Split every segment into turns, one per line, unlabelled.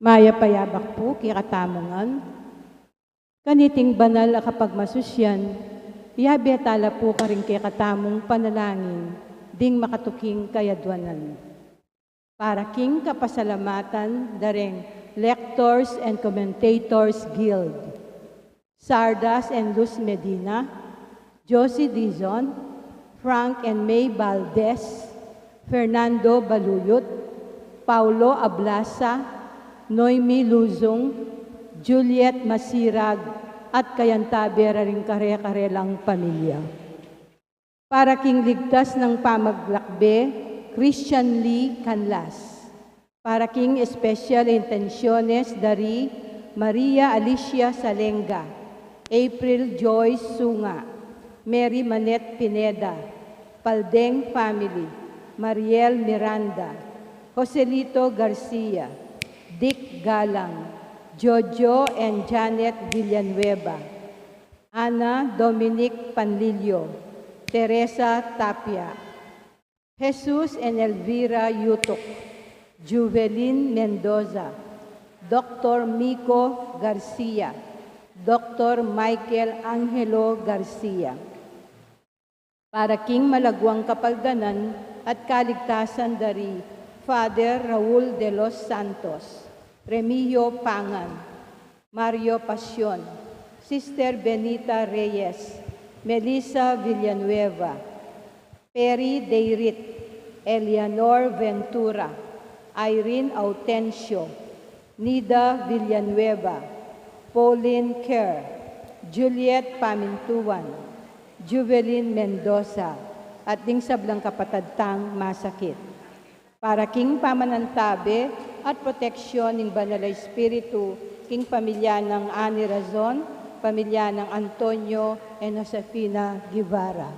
Maya payabak po, kikatamongan. Kaniting banal a kapag masusyan, iabetala po ka rin kikatamong panalangin, ding makatuking kayadwanan. Para king kapasalamatan, dareng Lectors and Commentators Guild, Sardas and Luz Medina, Josie Dizon, Frank and May Valdez, Fernando Baluyot, Paulo Ablasa, Noemi Luzong, Juliet Masirag, at kayantabera rin kare-karelang pamilya. Para king ligtas ng pamaglakbe, Christian Lee Canlas. Para king special intenciones dari Maria Alicia Salenga, April Joyce Sunga, Mary Manette Pineda, Paldeng Family, Mariel Miranda, Joselito Garcia, Dick Galang, Jojo and Janet Villanueva, Ana Dominic Panlilio, Teresa Tapia, Jesus and Elvira Yutok, Juvelin Mendoza, Dr. Miko Garcia, Dr. Michael Angelo Garcia. Para king malagwang kapaldanan at kaligtasan dari Father Raul de los Santos, Remigio Pangan, Mario Pasion, Sister Benita Reyes, Melissa Villanueva, Perry Deirit, Eleanor Ventura, Irene Autencio, Nida Villanueva, Pauline Kerr, Juliet Pamintuan, Juvelin Mendoza, at ding sablang kapatadtang masakit. Para king pamanantabe at proteksyon ng Banal na Espiritu, king pamilya ng Ani Razon, pamilya ng Antonio and Josefina Guevara.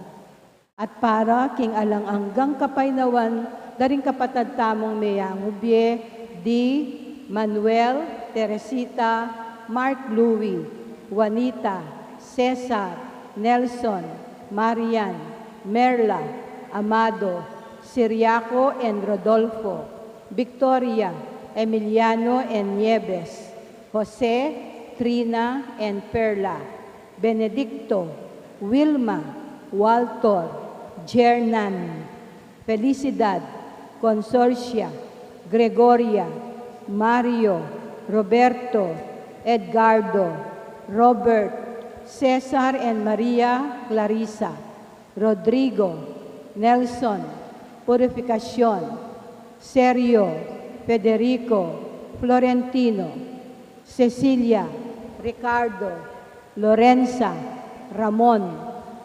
At para king alang anggang kapaynawan, daring kapatad tamong Meyangubye, Di, Manuel, Teresita, Mark Louie, Juanita, Cesar, Nelson, Marian, Merla, Amado, Siriaco and Rodolfo, Victoria, Emiliano and Nieves, Jose, Trina and Perla, Benedicto, Wilma, Walter, Jernan, Felicidad, Consorcia, Gregoria, Mario, Roberto, Edgardo, Robert, Cesar and Maria Clarissa, Rodrigo, Nelson, Purificación, Sergio, Federico, Florentino, Cecilia, Ricardo, Lorenza, Ramon,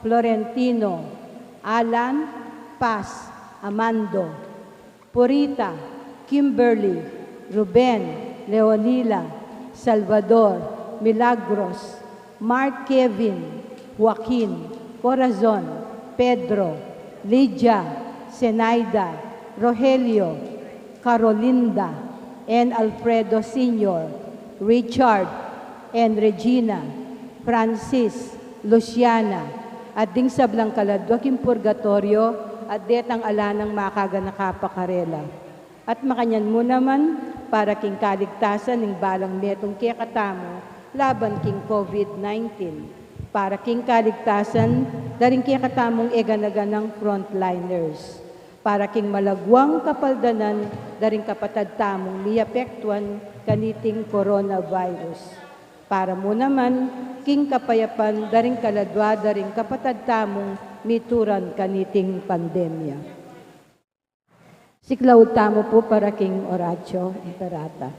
Florentino, Alan, Paz, Amando, Purita, Kimberly, Ruben, Leonila, Salvador, Milagros, Mark Kevin, Joaquin, Corazon, Pedro, Lydia, Zenaida, Rogelio, Carolinda, and Alfredo Sr., Richard, and Regina, Francis, Luciana, at ding sablang kaladwaking purgatorio, at detang alanang makaga nakapakarela. At makanyan mo naman, para king kaligtasan ng balang metong kekatamo, laban king COVID-19. Para king kaligtasan, daring kekatamong eganaganang frontliners. Para king malagwang kapaldanan, daring kapatad tamong miapektuan kaniting coronavirus. Para mo naman, king kapayapan, daring kaladwa, daring kapatad tamong mituran kaniting pandemya. Siklaw tamo po para king Horacio Imperata.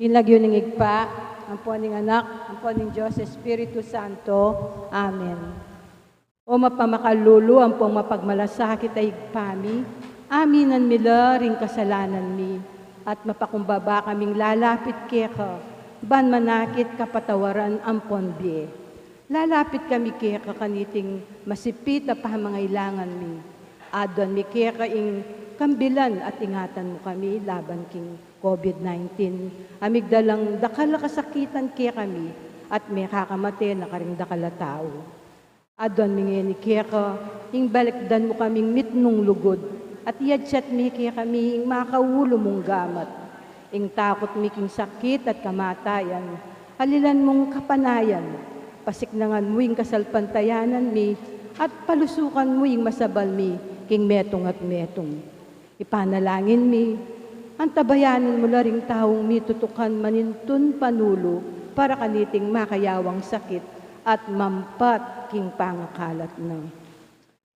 Inlagyo ng igpa, ang po ning anak, ang po ning Diyos, Espiritu Santo. Amen. O mapamakallulu, ang pong mapagmalasakit ay igpami, aminan mila ring kasalanan mi, at mapakumbaba kaming lalapit keka, ban manakit kapatawaran ang ponbie. Lalapit kami keka kaniting masipit na pamangailangan mi. Adon mi keka ing kambilan at ingatan mo kami laban king COVID-19. Amigdalang dakala kasakitan kaya kami at may kakamate na karing dakala tao. Adon mi ni keka ing balikdan mo kaming mitnong lugod at yadsat mi kaya kami ing makaulo mong gamat. Ing takot mi king sakit at kamatayan, halilan mong kapanayan, pasiknangan mo ing kasalpantayanan mi, at palusukan mo ing masabal mi, king metong at metong. Ipanalangin mi, antabayanan mo laring taong mi tutukan manintun panulo, para kaniting makayawang sakit, at mampat king pangakalat na.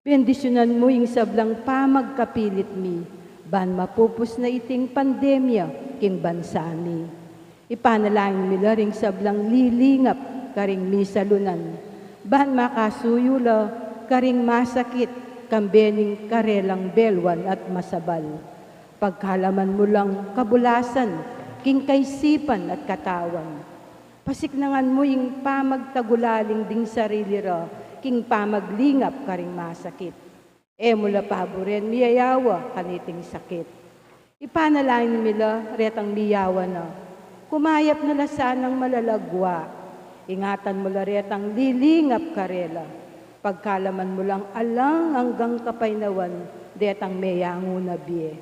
Bendisyonan mo ing sablang pamagkapilit mi, ban mapupus na iting pandemya, king bansa mi. Ipanalangin mi laring sablang lilingap, karing misalunan, ban makasuyula, karing masakit, kambening karelang belwan at masabal. Pagkalaman mo lang kabulasan, king kaisipan at katawan. Pasiknangan mo ing pamagtagulaling ding sarili ra, king pamaglingap karing masakit. Mula paboren miyayawa kaniting sakit. Ipanalangin nila retang miyawa na, kumayap na lasanang malalagwa. Ingatan mo la retang lilingap karela. Pagkalaman mo lang alang hanggang kapainawan, detang meyango na biye.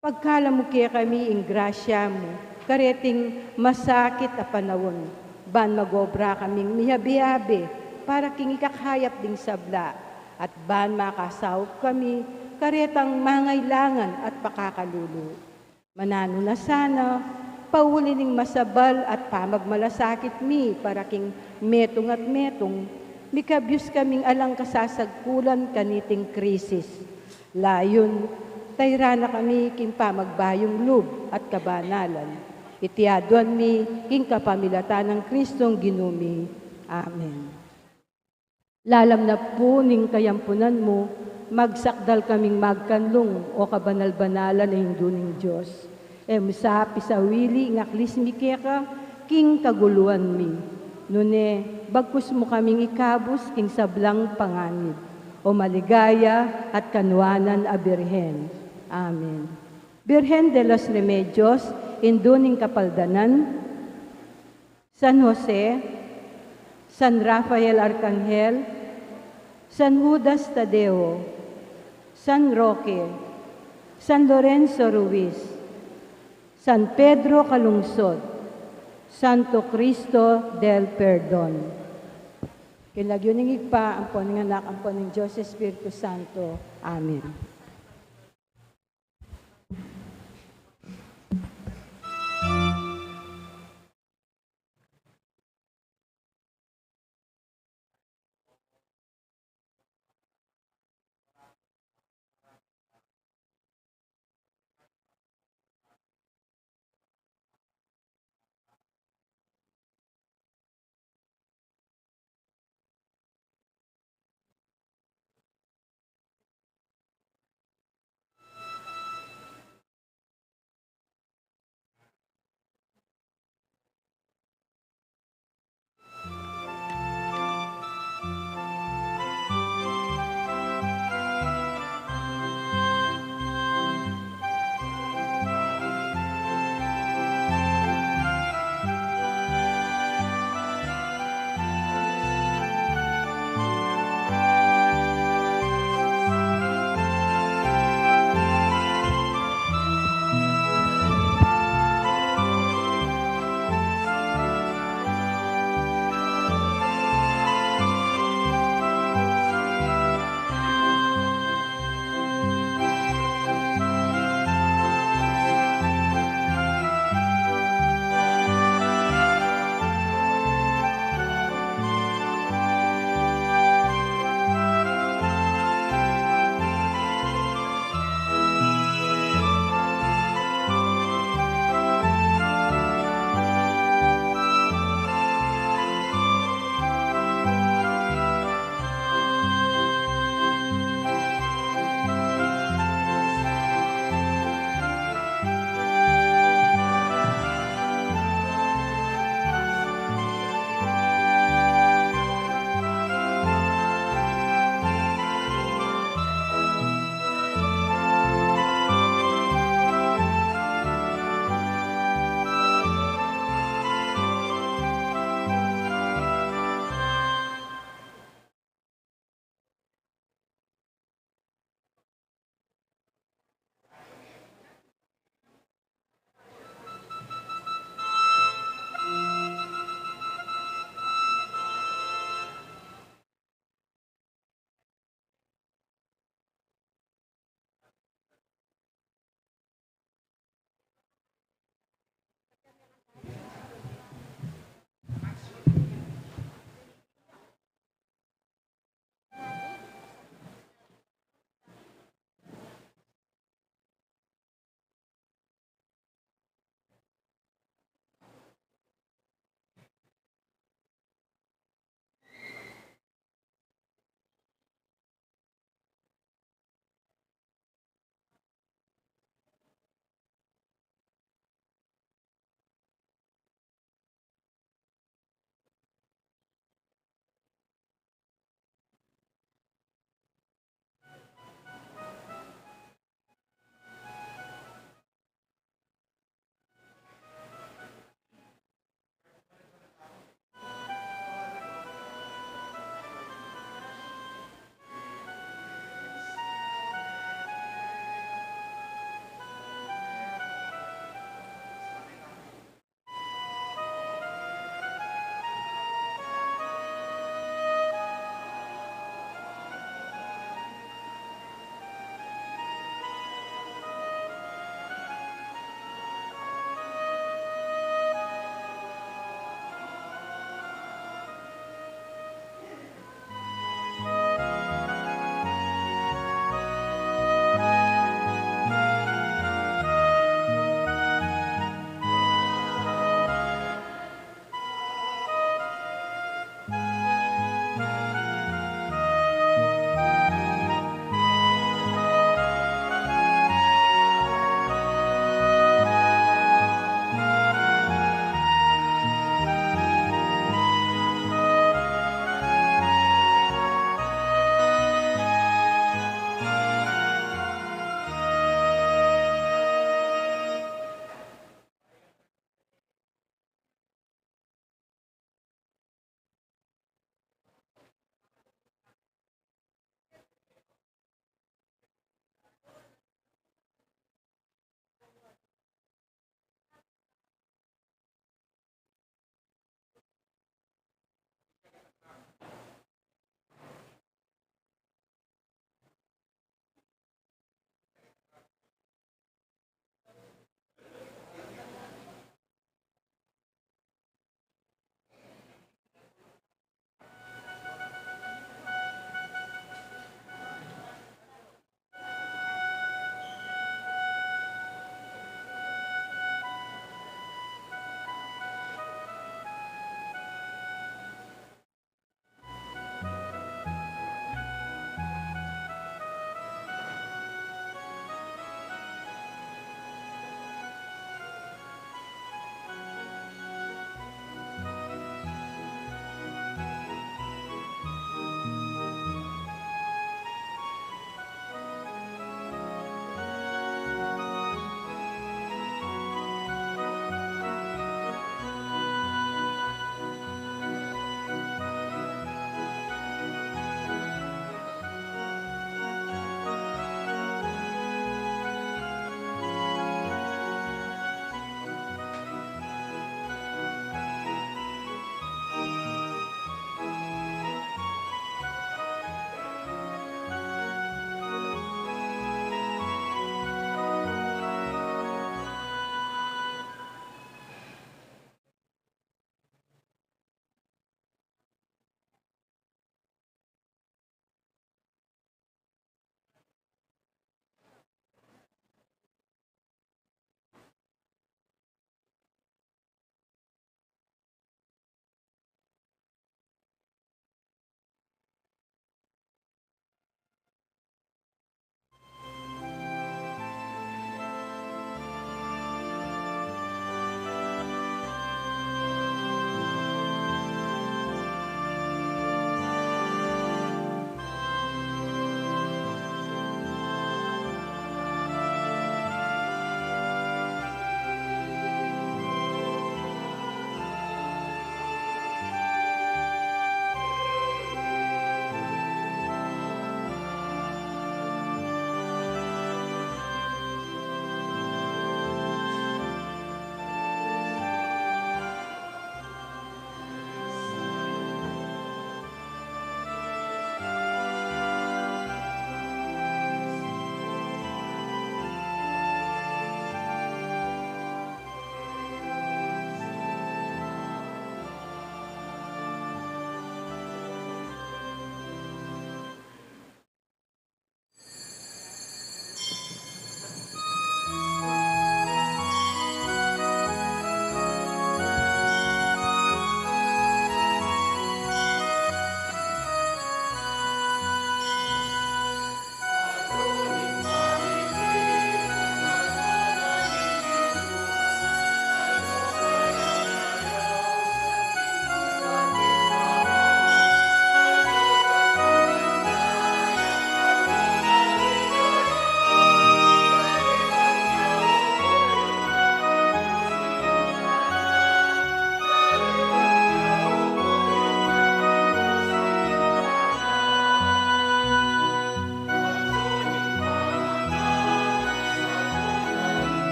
Pagkalam mo kaya kami ing grasya mo, kareting masakit a panawon, ban magobra kaming mihabi-habi, para king ikakayap ding sabla, at ban makasawop kami, karetang mangailangan at pakakalulu. Manano na sana, pauli ning masabal at pamagmalasakit mi, para king metong at metong, mikabyus kaming alang kasasagkulan kaniting krisis. Layon, tayra na kami king pamagbayong lub at kabanalan. Itiaduan mi king kapamilatan ng Kristong ginumi. Amen. Lalam na po ning kayampunan mo, magsakdal kaming magkanlong o kabanal-banalan na hinduning Diyos. Musa pisawili ngaklis mi keka, king kaguluan mi. Nune, bagkus mo kaming ikabus king sablang panganib, o maligaya at kanwanan a Birhen. Amen. Birhen de los Remedios, induning kapaldanan, San Jose, San Rafael Arcangel, San Judas Tadeo, San Roque, San Lorenzo Ruiz, San Pedro Calungsod, Santo Cristo del Perdon. Kinagyuning pa ang po ng anak, ang po ng Diyos Espiritu Santo. Amen.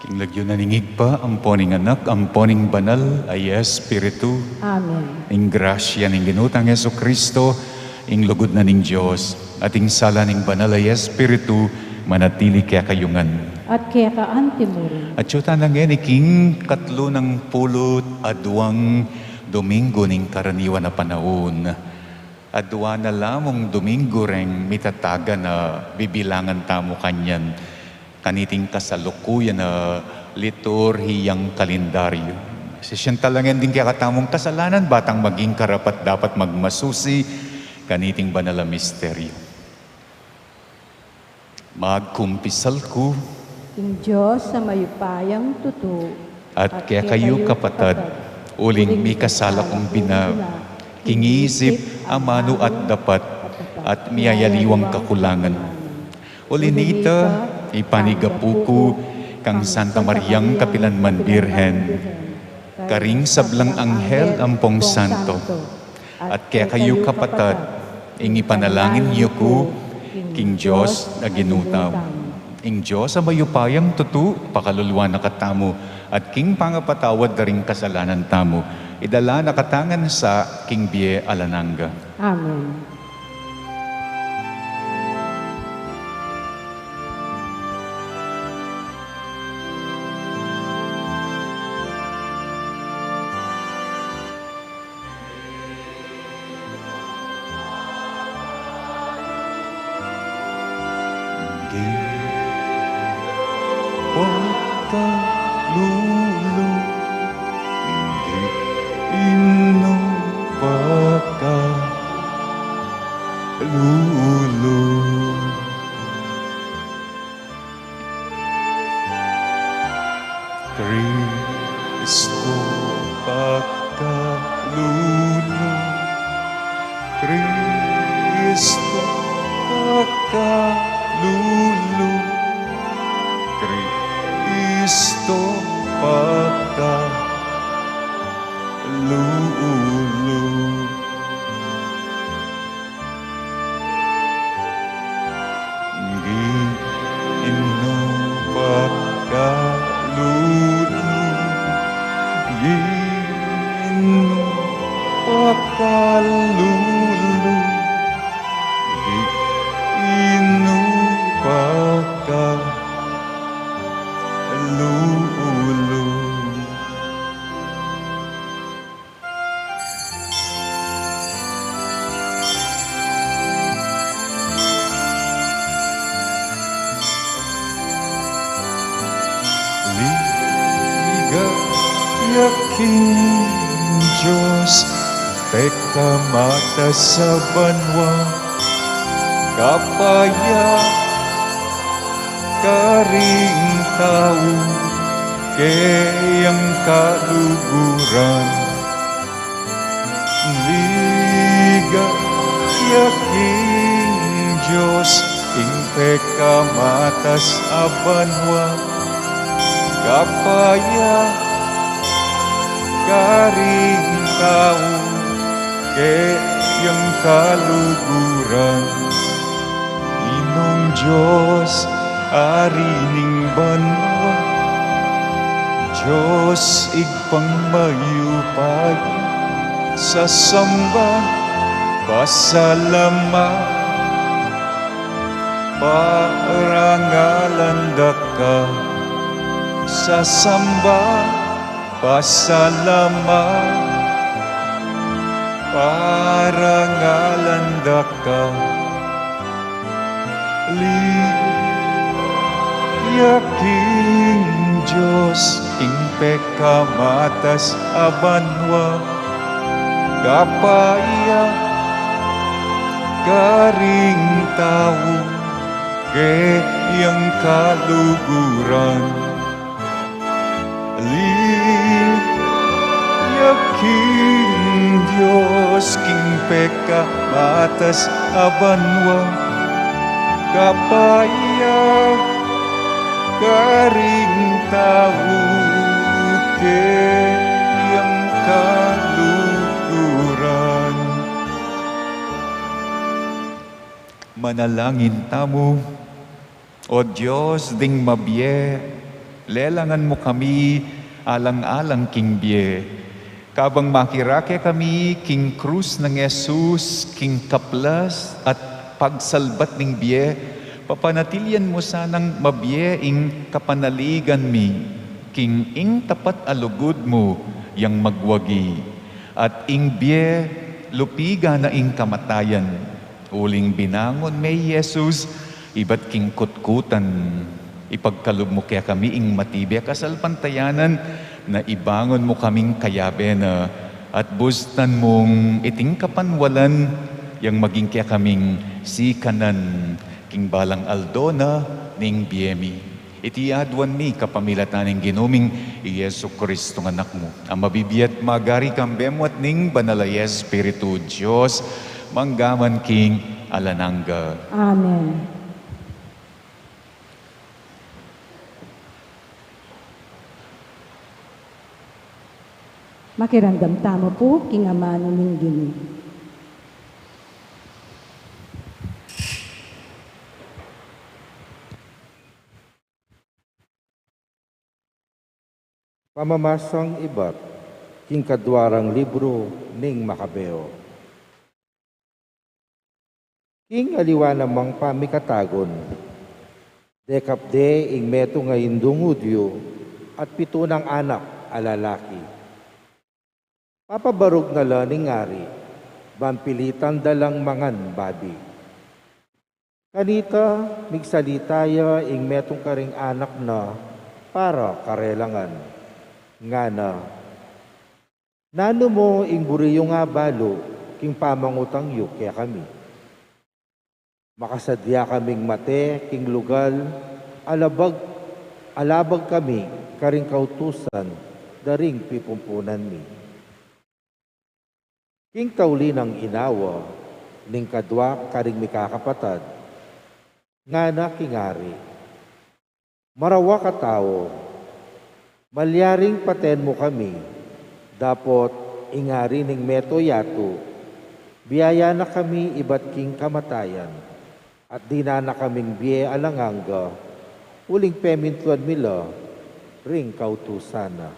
Inglagyo na ningig pa, ang poning anak, ang poning banal, ay Espiritu.
Amen.
Ing grasya ning ginutang Yesu Kristo, ing lugod na ning Diyos, at ing sala ning banal ay Espiritu, manatili kaya kayungan.
At kaya kaanti mo rin.
At yuta na ngayon, iking katlo ng pulot, adwang Domingo ning karaniwan na panahon. Adwa na lamang Domingo reng mitataga na bibilangan tamo kanyan. Kaniting kasalukuyan na liturhiyang kalendaryo. Sisyan talagang din kaya katamong kasalanan, batang maging karapat dapat magmasusi, kaniting banal na misteryo. Magkumpisal ko,
King Diyos sa mayupayang tuto.
at kaya kayo kapatad, uling may kasala kong kingisip, amano at dapat, at miyayaliwang kakulangan. Ulinita, ipanigapuko, kang Santa Mariang Kapilanman Birhen, karing sablang anghel ampong santo, at kaya kayo kapatad, ing ipanalangin niyo ko, King Diyos na ginutaw. Ing Diyos sa mayupayang tutu, pakaluluwa na katamo, at King pangapatawad na ring kasalanan tamo, idala na katangan sa King Bie Alananga.
Amen.
Pagkalulu, ino pagkalulu. Kristo pagkalulu, Kristo pagkalulu, Kristo pagkalulu. Ino pagkalulu, ino pagkalulu, ino pagkalulu. Ligayaking Diyos, teka mata sa banwa, kapaya karing tao, kayang kaluguran. Ligayaking Diyos, ing teka mata sa banwa, kapaya karing tao, kayang kaluguran. Inong Diyos, arining banwa, Diyos igpang mayupay, sa samba, pasalama, parangalan ka, sa samba, pasalama, parangalan ka. Ligayaking Diyos, ing pekamatas abanwa, kapaya karing tao, kayang kaluguran. Ligayaking Diyos, king pekamatas abanwa, kapaya karing tao, kayang kaluguran. Manalangin tamo, O Diyos ding mabye, lelangan mo kami, alang-alang king biye. Kabang makirake kami, king krus ng Jesus, king kaplas at pagsalbat ng biye, papanatilyan mo sanang mabiye ing kapanaligan mi, king ing tapat alugod mo, yang magwagi, at ing biye, lupiga na ing kamatayan. Uling binangon may Jesus, iba't king kutkutan. Ipagkalob mo kaya kami ing matibay kasalpantayanan, na ibangon mo kaming kayabe na, at bustan mong iting kapanwalan, yang maging kaya kaming sikanan, king balang aldona ning biyemi. Iti adwan mi kapamilatan ng ginuming Yesu Kristo ng anak mo. Ang mabibiyat magari kambemo at ning banalay Espiritu Diyos, manggaman king alanangga.
Amen. Makiramdam tamo po, king amano ning gini.
Pamamasang iba't king kadwarang libro ning Makabeo. King aliwa namang pamikatagon, dekapde ing meto nga indungudyo at 7 ng anak alalaki. Papabarog na laning ngari, bampilitan dalang mangan babi. Kanita, migsalitaya ing metong karing anak na para karelangan. Ngana, nano mo ing buriyo nga balo, king pamangutang yu kaya kami. Makasadya kaming mate, king lugal, alabag kami, karing kautusan, daring pipumpunan mi. King tauli ng inawa, ning kadwa karing mikakapatad, ngana kingari. Marawa ka tao, malyaring paten mo kami, dapot ingari ning meto yato, biyaya na kami iba't king kamatayan, at di na kaming biye alanganga, uling pemintuan mila, ring kautusana.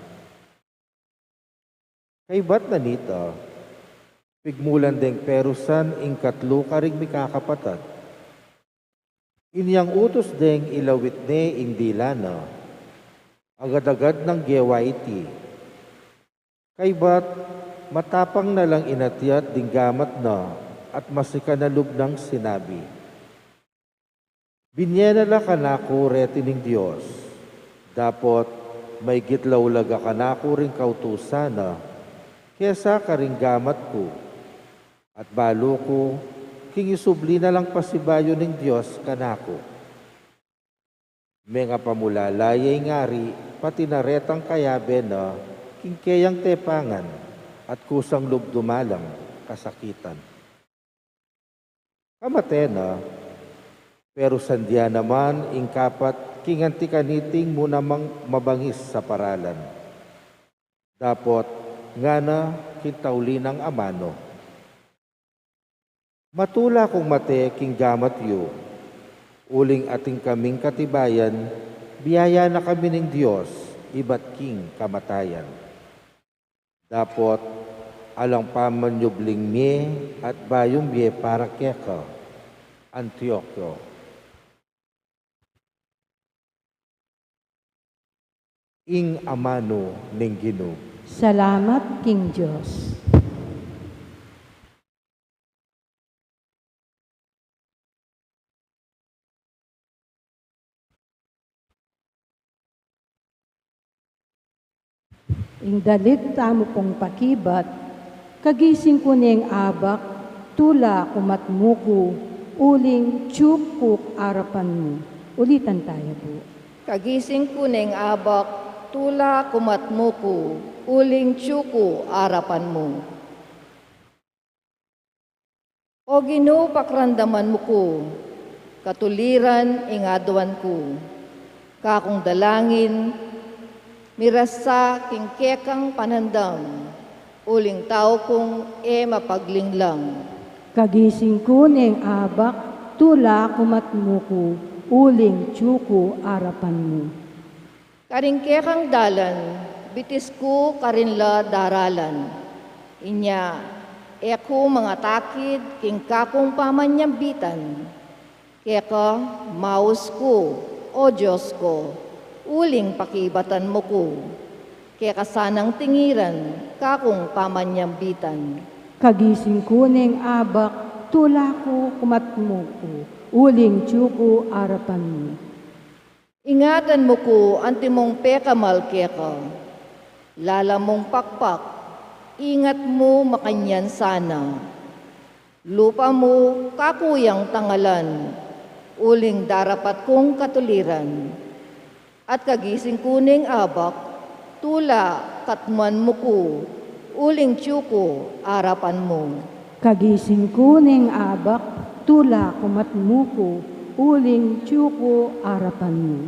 Kay ba't nanita, pigmulan deng perusan ing katlo karing mikakapatad, inyang utos deng ilawit ne ing dilana, agad-agad ng gewa iti. Kay ba't matapang na lang inatiat dinggamat na at masikanalub ng sinabi. Binyenala kanako retining Diyos, dapot may gitlawlaga kanako ring kautusana, kesa karing gamat ko, at balo ko, king isubli na lang pasibayo ng Diyos kanako. Mga pamulalay ngari, pati naretang kayabe na kingkeyang tepangan at kusang lubdumalang kasakitan. Kamatena, pero sandya naman ing kapat kingantikaniting mo namang mabangis sa paralan. Dapot nga na kintauli ng amano. Matula kong mate king gamat yu, uling ating kaming katibayan, biyaya na kami ng Diyos, iba't king kamatayan. Dapot, alang pamanyubling mi at bayong biye para keka, Antioquio. Ing amano ning Ginoo.
Salamat, King Diyos. Ing dalit tamo pong pakibat, kagising ko niyang abak, tula kumatmuko, uling tiyukuk arapan mo. Ulitan tayo po.
Kagising ko neng abak, tula kumatmuko, uling tiyuko arapan mo. O Ginoo pakrandaman mo ko, katuliran ingaduan ko, kakong dalangin, mirasa kingkekang panandam, uling tao kong mapaglinglang.
Kagising ko niyang abak, tula kumatmuko, uling tiyuko arapan mo.
Karingke kang dalan, bitis ko karinla daralan. Inya, eko mga takid, king kakong pamanyambitan. Keka, maus ko, o Diyos ko, uling pakibatan mo ko. Keka sanang tingiran, kakong pamanyambitan.
Kagising ko ning abak, tula ko kumatmo ko, uling tiyuko arapan mo.
Ingatan mo ko, antimong pekamal keka. Lala mong pakpak, ingat mo makanyan sana. Lupa mo, kakuyang tangalan, uling darapat kong katuliran. At kagising kuning abak, tula katman mo ko, uling tiyuko arapan mo.
Kagising ko ning abak, tula kumatmo ko, uling tiyuko arapan mo.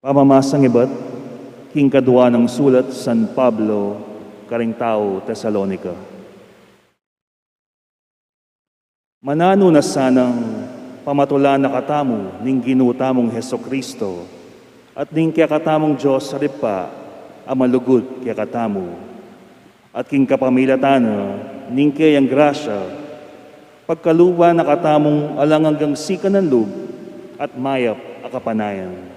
Pamamasang iba't king kadwa ng sulat San Pablo, karing tao Tesalonica. Manano na sanang pamatula na katamu ning ginutamong Heso Kristo at ning kaya katamong Diyos sa ripa amalugod kaya katamu at king kapamilatana ning kayang grasya pagkaluba na katamong alang hanggang sika ng lub at mayap akapanayan.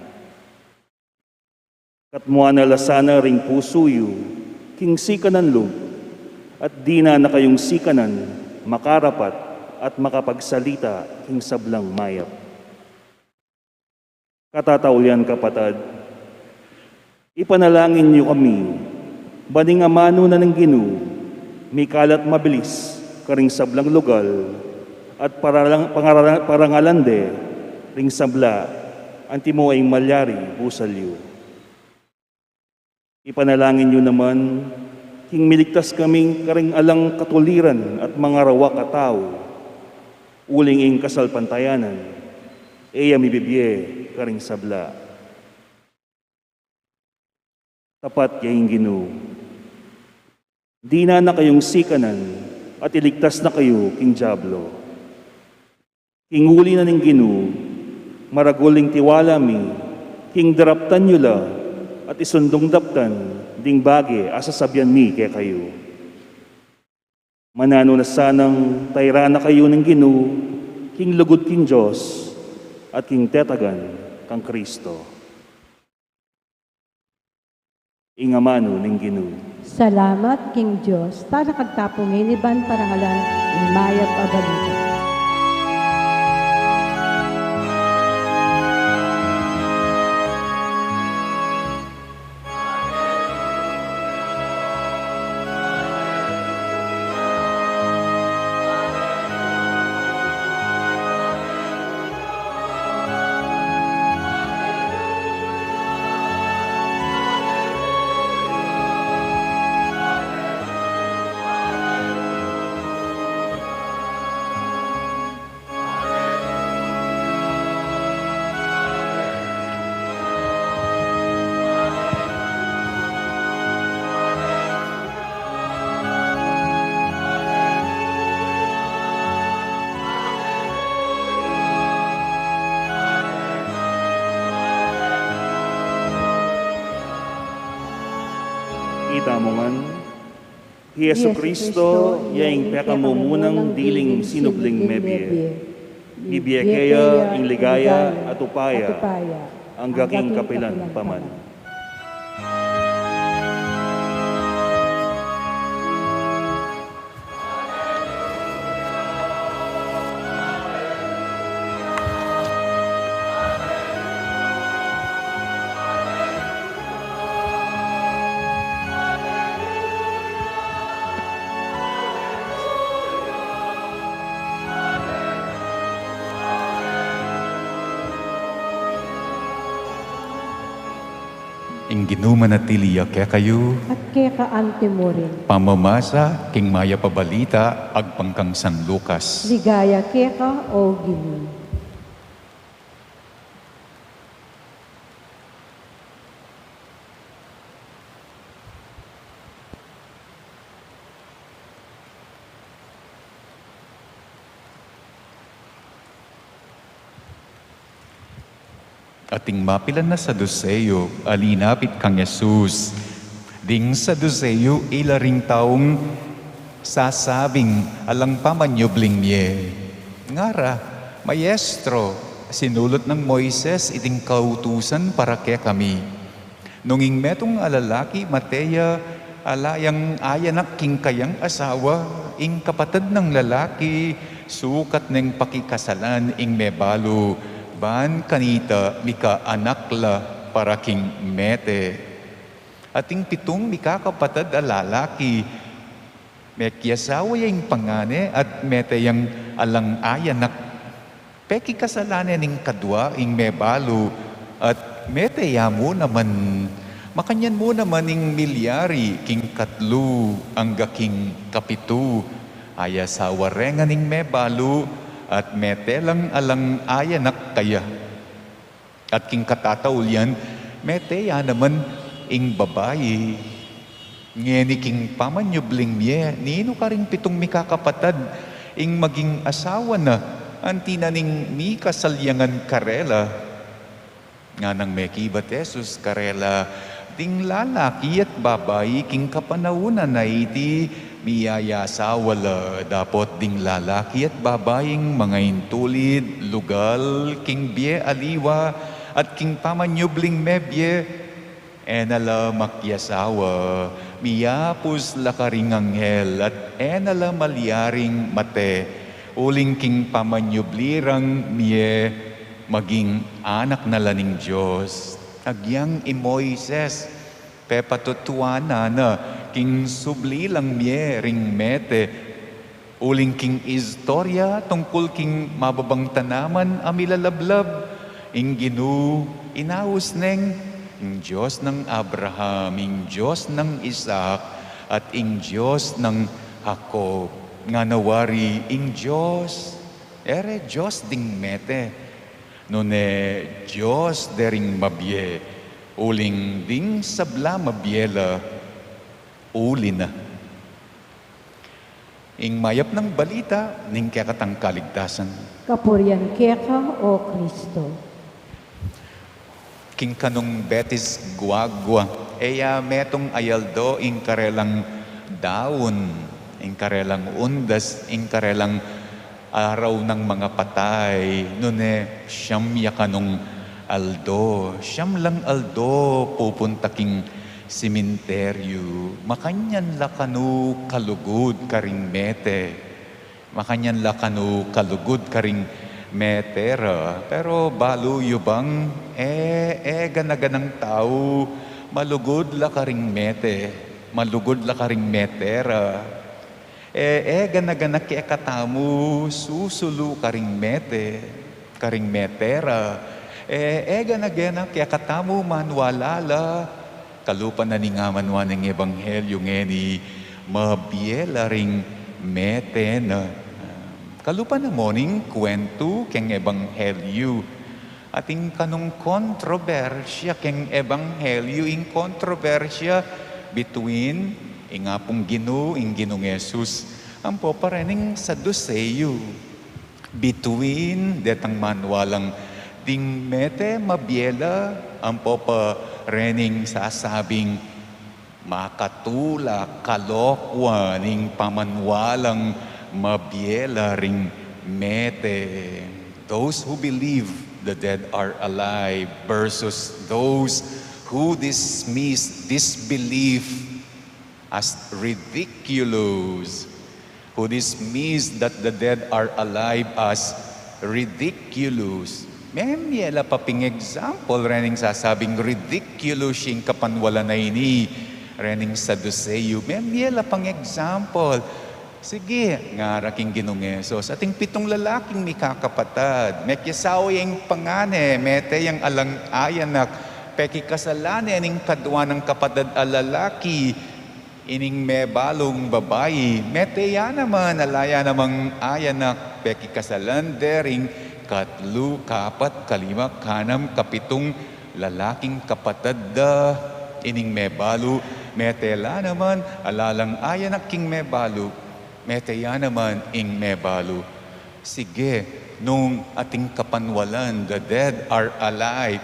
Katmuan na lasana ring pusuyo, king sikanan lub, at di na kayong sikanan, makarapat at makapagsalita king sablang mayap. Katataulian kapatad, ipanalangin niyo kami, baning amano na ng Ginu, mikalat mabilis, karing sablang lugal, at parangalande, ring sabla, antimo ay malyari busalyo. Ipanalangin niyo naman, king miligtas kaming karing alang katuliran at mga rawa katao, uling ing kasalpantayanan, eya mibibye karing sabla. Tapat kayong Ginu. Di na kayong sikanan at iligtas na kayo king Diablo. King uli na ning Ginu, maraguling tiwala mi, king daraptan nyo la, at isundong daptan, ding bagi asasabyan mi kaya kayo. Manano na sanang tayra na kayo ng Ginu, king lugod king Diyos, at king tetagan kang Kristo. Ingamano ng Ginu.
Salamat, King Diyos, tara kagtapong iniban parangalan, imayap abalita.
Kita mo man, Yesu Kristo, yaing pekamumunang diling sinubling mebye. Bibye kaya ing ligaya at upaya, ang gaking kapilan paman.
ing ginumanatiliya kaya kayo,
at kaya kaante mo rin.
pamamasa, king maya pabalita, agpangkang San Lucas.
Ligaya kaya ka, O Ginoo.
Ating mapilan na Saduceo, alinapit kang Jesus. Ding Saduceo, ilaring taong sasabing alang pamanyubling miye. Ngara, Maestro, sinulot ng Moises iting kautusan para kaya kami. Nunging metong alalaki, Mateya, alayang ayanak king kayang asawa, ing kapatid ng lalaki, sukat ng pakikasalan ing mebalo, ban kanita mika anakla para king mete. Ating pitong mika kapatid a lalaki, mekyasawa yung pangane at mete yung alang ayanak. Peki kasalanan ing kadwa ing mebalo at mete mo naman. Makanyan mo naman ing milyari king katlu ang gaking kapitu. Aya sa warengan ing mebalo at mete lang alang ayanak kaya. At king katataulyan, mete ya naman ing babae. Ngeni king pamanyubling miye, nino ka ring pitong mikakapatad, ing maging asawa na, antina ning mi kasalyangan karela. Nga nang mekibat Jesus karela, ding lalaki at babae, king kapanaunan na iti, miyayasawala, dapot ding lalaki at babaeng mga intulid, lugal, king bie aliwa, at king pamanyubling mebye, enala makyasawa, miyapus lakaring anghel, at enala malyaring mate, uling king pamanyublirang miye, maging anak na laning Diyos. Agyang Moises, pepatutuana na, king subli lang miye ring mete, uling king istorya tungkol king mababang tanaman amilalablab, ing Ginu inaus neng, ing Diyos ng Abraham, ing Diyos ng Isaac, at ing Diyos ng Jacob. Nga nawari ing Diyos, ere Diyos ding mete, nune Diyos dering mabye, uling ding sabla mabyela, uli na. Ing mayap ng balita, ning kakatang kaligtasan.
Kapurian kaya ka, O Kristo.
King kanong betis guagwa, eya metong ayaldo ing karelang daon, ing karelang undas, ing karelang araw ng mga patay, nune siyam ya kanong aldo, siyam lang aldo pupunta king simenteryo, makanyan la kanu kalugod karing mete, makanyan la kanu kalugod karing metera, pero balo yubang ganaganang tao, malugod la karing mete, malugod la karing metera, ganaganak kaya katamu, susulu karing mete, karing metera, ganaganak kaya katamu manwalala, kalupan na ni nga manwan ng ebanghelyo ngeni, mabiela ring mete na. Kalupan na morning kwento keng ebanghelyo. Ating kanong kontrobersya keng ebanghelyo, ing kontrobersya between ingapong Ginoo, ing Ginoong Jesus, ang po parening Saduceo. Between detang manwalang ding mete mabiela, ang po parening sasabing makatula, kalokwa, ning pamanwalang mabiela ring mete. Those who believe the dead are alive versus those who dismiss disbelief as ridiculous, who dismiss that the dead are alive as ridiculous. Memyela paping example, rening sasabing ridiculous yung kapanwala na ini, rening Saduceo. Memyela pang example. Sige, nga raking Ginoong Hesus. Ating pitong lalaking may kakapatad. Mekyasawa yung pangane, mete yung alang ayanak, peki kasalan ining kadwa ng kapatid a lalaki, ining mebalong babayi, meteya naman, alaya namang ayanak, peki kasalan dering katlu, kapat, kalima, kanam, kapitong lalaking kapatid da, ining mebalu, metela naman, alalang ayanak king mebalu, meteya naman ing mebalu. Sige, nung ating kapanwalan, the dead are alive.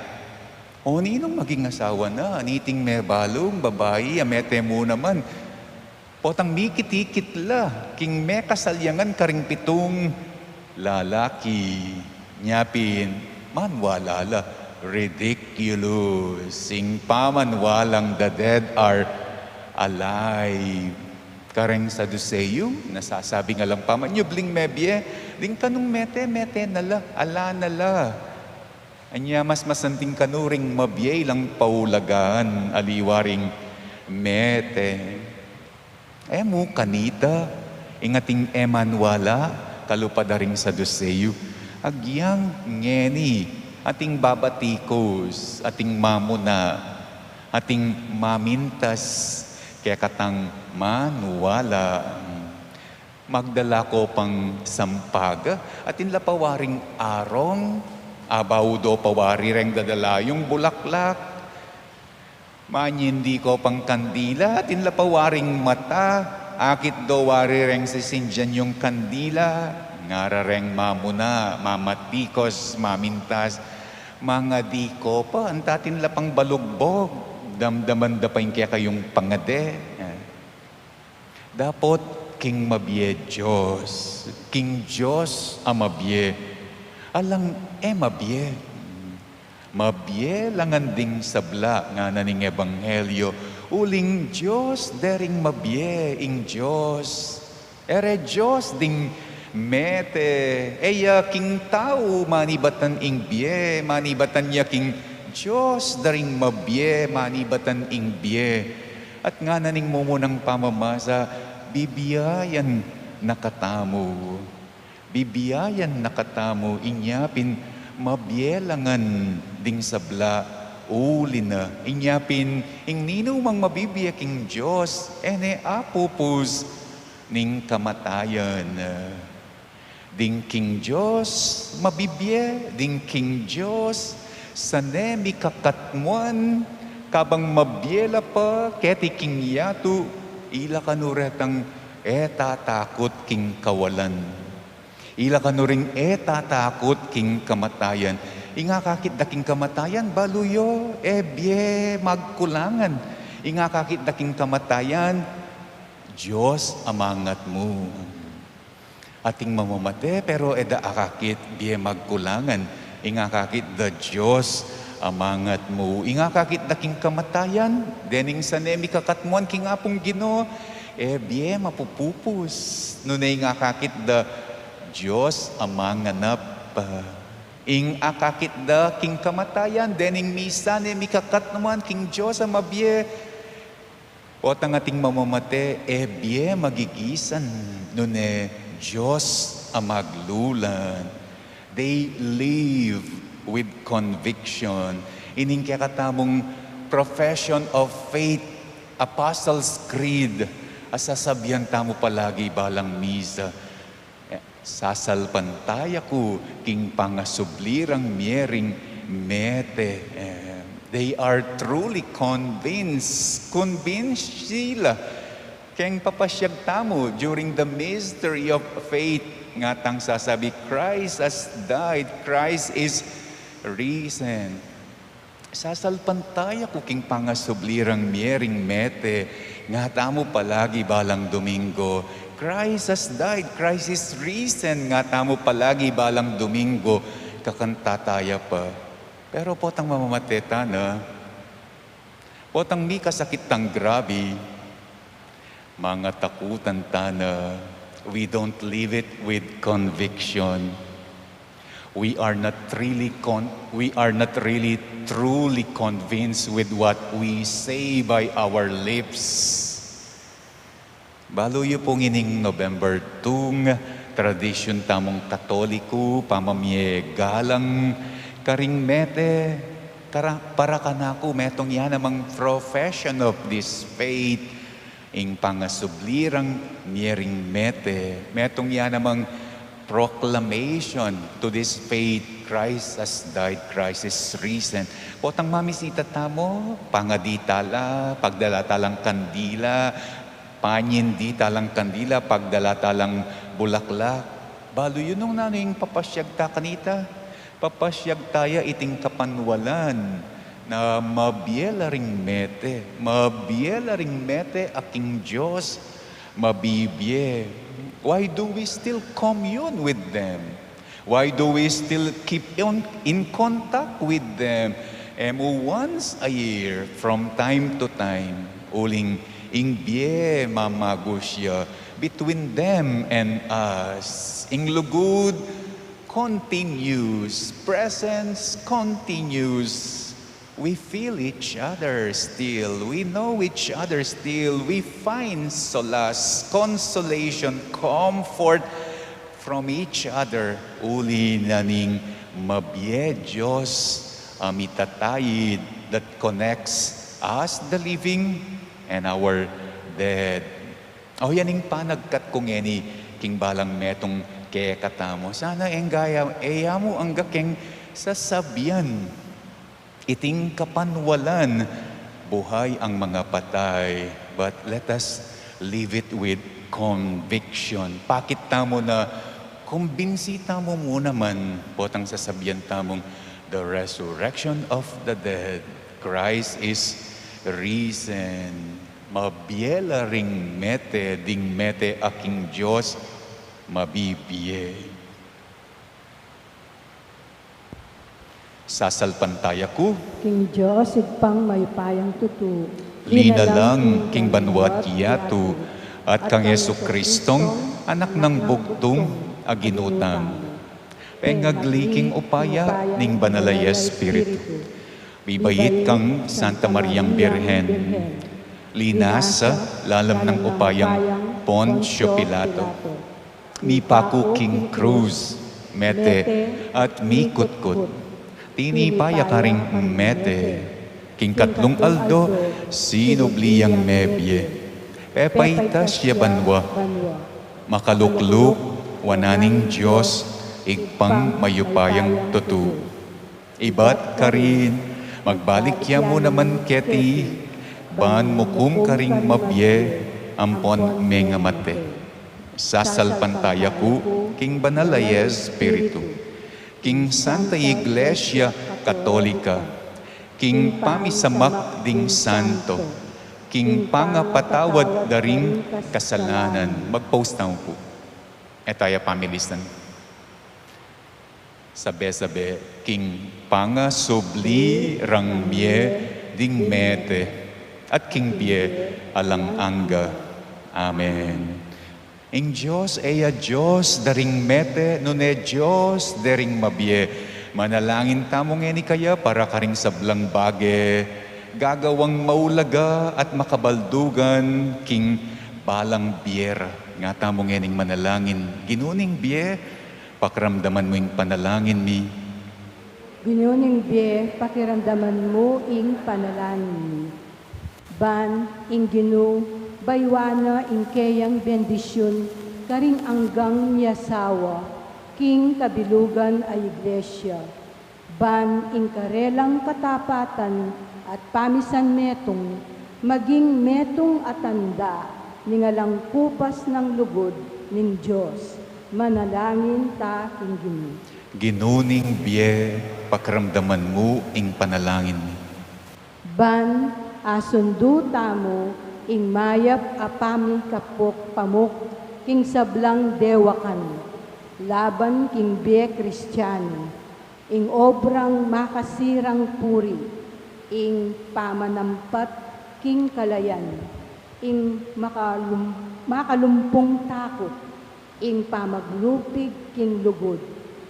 O ninong maging asawa na, aniting mebalong babayi, amete mo naman. Potang mikit-ikit la, king me kasalyangan karing pitong lalaki. Nyapin, manwalala, ridiculous. Sing pamanwalang the dead are alive. Kareng Saduceo, nasasabi nga lang paman, nyubling mebye, ding kanong mete nala, ala nala. Anya mas masanting kanuring mabye lang paulagaan, aliwaring mete. Mo kanita, ingating emanwala, kalupadaring Saduceo, agyang ngeni, ating babatikos, ating mamuna, ating mamintas, kaya katang manuwala. Magdala ko pang sampaga, atin lapawaring arong, abaw do pawari reng dadala yung bulaklak. Manyindi ko pang kandila, atin lapawaring mata, akit do wari reng sisindyan yung kandila. Ngarareng mamuna, mamatikos, mamintas, mga di ko pa, antatin lapang balugbog, damdaman da pa yung kaya kayong pangade. Dapat king mabye Diyos, king Diyos amabye, alang mabye. Mabye langan ding sabla nga naning ebanghelyo, uling Diyos dering mabye ing Diyos. Ere Diyos ding mete, eya king tao manibatan ing bye, manibatan niya king Diyos daring mabye, manibatan ing bye. At nga naning mumunang pamamasa, bibiyayan nakatamo. Bibiyayan nakatamo, inyapin mabyelangan ding sabla, uli na. Inyapin, ing nino mang mabibiyak ing Diyos, ene apupus ning kamatayan. Ding king Diyos, mabibye, ding king Diyos, sanemi kakatmuan, kabang mabyela pa, keti king yatu, ila kanuretang tatakot king kawalan. Ila kanuring tatakot king kamatayan. Inga kakit da king kamatayan, baluyo, bye, magkulangan. Inga kakit da king kamatayan, Diyos amangat mo. Ating mamamate, pero eda akakit, bye magkulangan. Inga kakit da Diyos amangat mo. Inga kakit da king kamatayan, dening sanemi kakatmuan king apong Ginoo, bye mapupupus. Nunay nga kakit da Diyos amanganap. Ing akakit da king kamatayan, dening misa ni mikakat naman king Diyos amabye. O tangating mamamate, bye magigisan. Nune Diyos amaglulan. They live with conviction. Ining kaya katamong profession of faith, Apostles' Creed, asasabihan tamo palagi balang misa. Sasalpantaya ko king pangasublirang miering mete. They are truly convinced sila. Keng papasyag tamo during the mystery of faith. Ngatang sasabi, Christ has died, Christ is risen. Sasalpantaya ko king pangasublirang miering mete. Ngatamo palagi balang Domingo, Christ has died, Christ is risen. Nga tamo palagi balang Domingo, kakantataya pa. Pero potang mamamateta na, potang mi kasakit tang grabe, mga takutan tana, we don't live it with conviction. We are not really truly convinced with what we say by our lips. Baluyo pong ining November 2, tradisyon tamong Katoliko, pamamye galang karing mete, para kanako metong yan namang profession of this faith, ing pangasublirang miering mete, metong yan namang proclamation to this faith, Christ has died, Christ is risen. Potang mamisita tamo, pangaditala, pagdala talang kandila, panyindi talang kandila, pagdala talang bulaklak. Balo yun nung naning papasyag ta kanita. Papasyag taya iting kapanwalan na mabiela ring mete aking Diyos, mabibye. Why do we still commune with them? Why do we still keep in contact with them? Once a year, from time to time, uling ingbye mamagusya between them and us. Ing lugud continues, presence continues. We feel each other still. We know each other still. We find solace, consolation, comfort from each other. Uli naning mabye Diyos amitatayid that connects us, the living, and our dead. O yaning panagkat kong eni king balang metong kaya katamo. Sana enggaya, mo ang gakeng sasabian. Iting kapanwalan, buhay ang mga patay. But let us leave it with conviction. Pakit tamo na, kumbinsi tamo mo naman, potang sasabian tamong, the resurrection of the dead. Christ is risen. Mabiela ring mete, ding mete aking Diyos, mabibiye. Sasalpantaya ko,
King Diyos, igpang maypayang tutu.
linalang king banwat kiyatu, at kang Yesu Kristong, anak ng bugtong, aginutang. Pengagliking upaya, ning banalay Espiritu. Bibayit kang Santa Mariang Birhen, linasa, lalam ng upayang Poncio Pilato. Mipaku King Cruz, mete, at mikutkut. Tinipaya ka ring mete, King Katlong Aldo, sinubliyang mebye. Pepayta siya banwa, makalukluk, wananing Diyos, igpang mayupayang tutu. Ibat ka rin, magbalik ya mo naman keti, ban mukum ka ring mabye, ampon mengamate. Sasalpantaya ko, King Banalay Espiritu, King Santa Iglesia Katolika, King Pamisamak ding Santo, King Pangapatawad daring kasalanan. Mag-post na po. Etaya pamilistan. Sabe-sabe, King Pangasubli rangmye ding mete, at King Pie alang angga. Amen. Ing Diyos, eya Diyos, daring mete, nune Diyos, daring mabye. Manalangin tamong eni kaya para karing sablang bage, gagawang maulaga at makabaldugan, King Balang Biera. Nga tamong ening manalangin, ginuning biye, pakramdaman mo ing panalangin mi.
Ginuning biye, pakiramdaman mo ing panalangin mi. Ban, ing ginu, baywana ing kayang bendisyon, karing anggang niyasawa, king kabilugan ay iglesia. Ban, ing karelang katapatan at pamisan metong, maging metong atanda, ningalang kupas ng lugod ning Diyos. Manalangin ta king ginu.
Ginuning biye, pakramdaman mo ing panalangin mi.
Ban, asundo tamo, ing mayap apami kapok pamok, king sablang dewakan, laban king biye Kristiyano, ing obrang makasirang puri, ing pamanampat king kalayan, ing makalumpong takot, ing pamaglupig king lugod,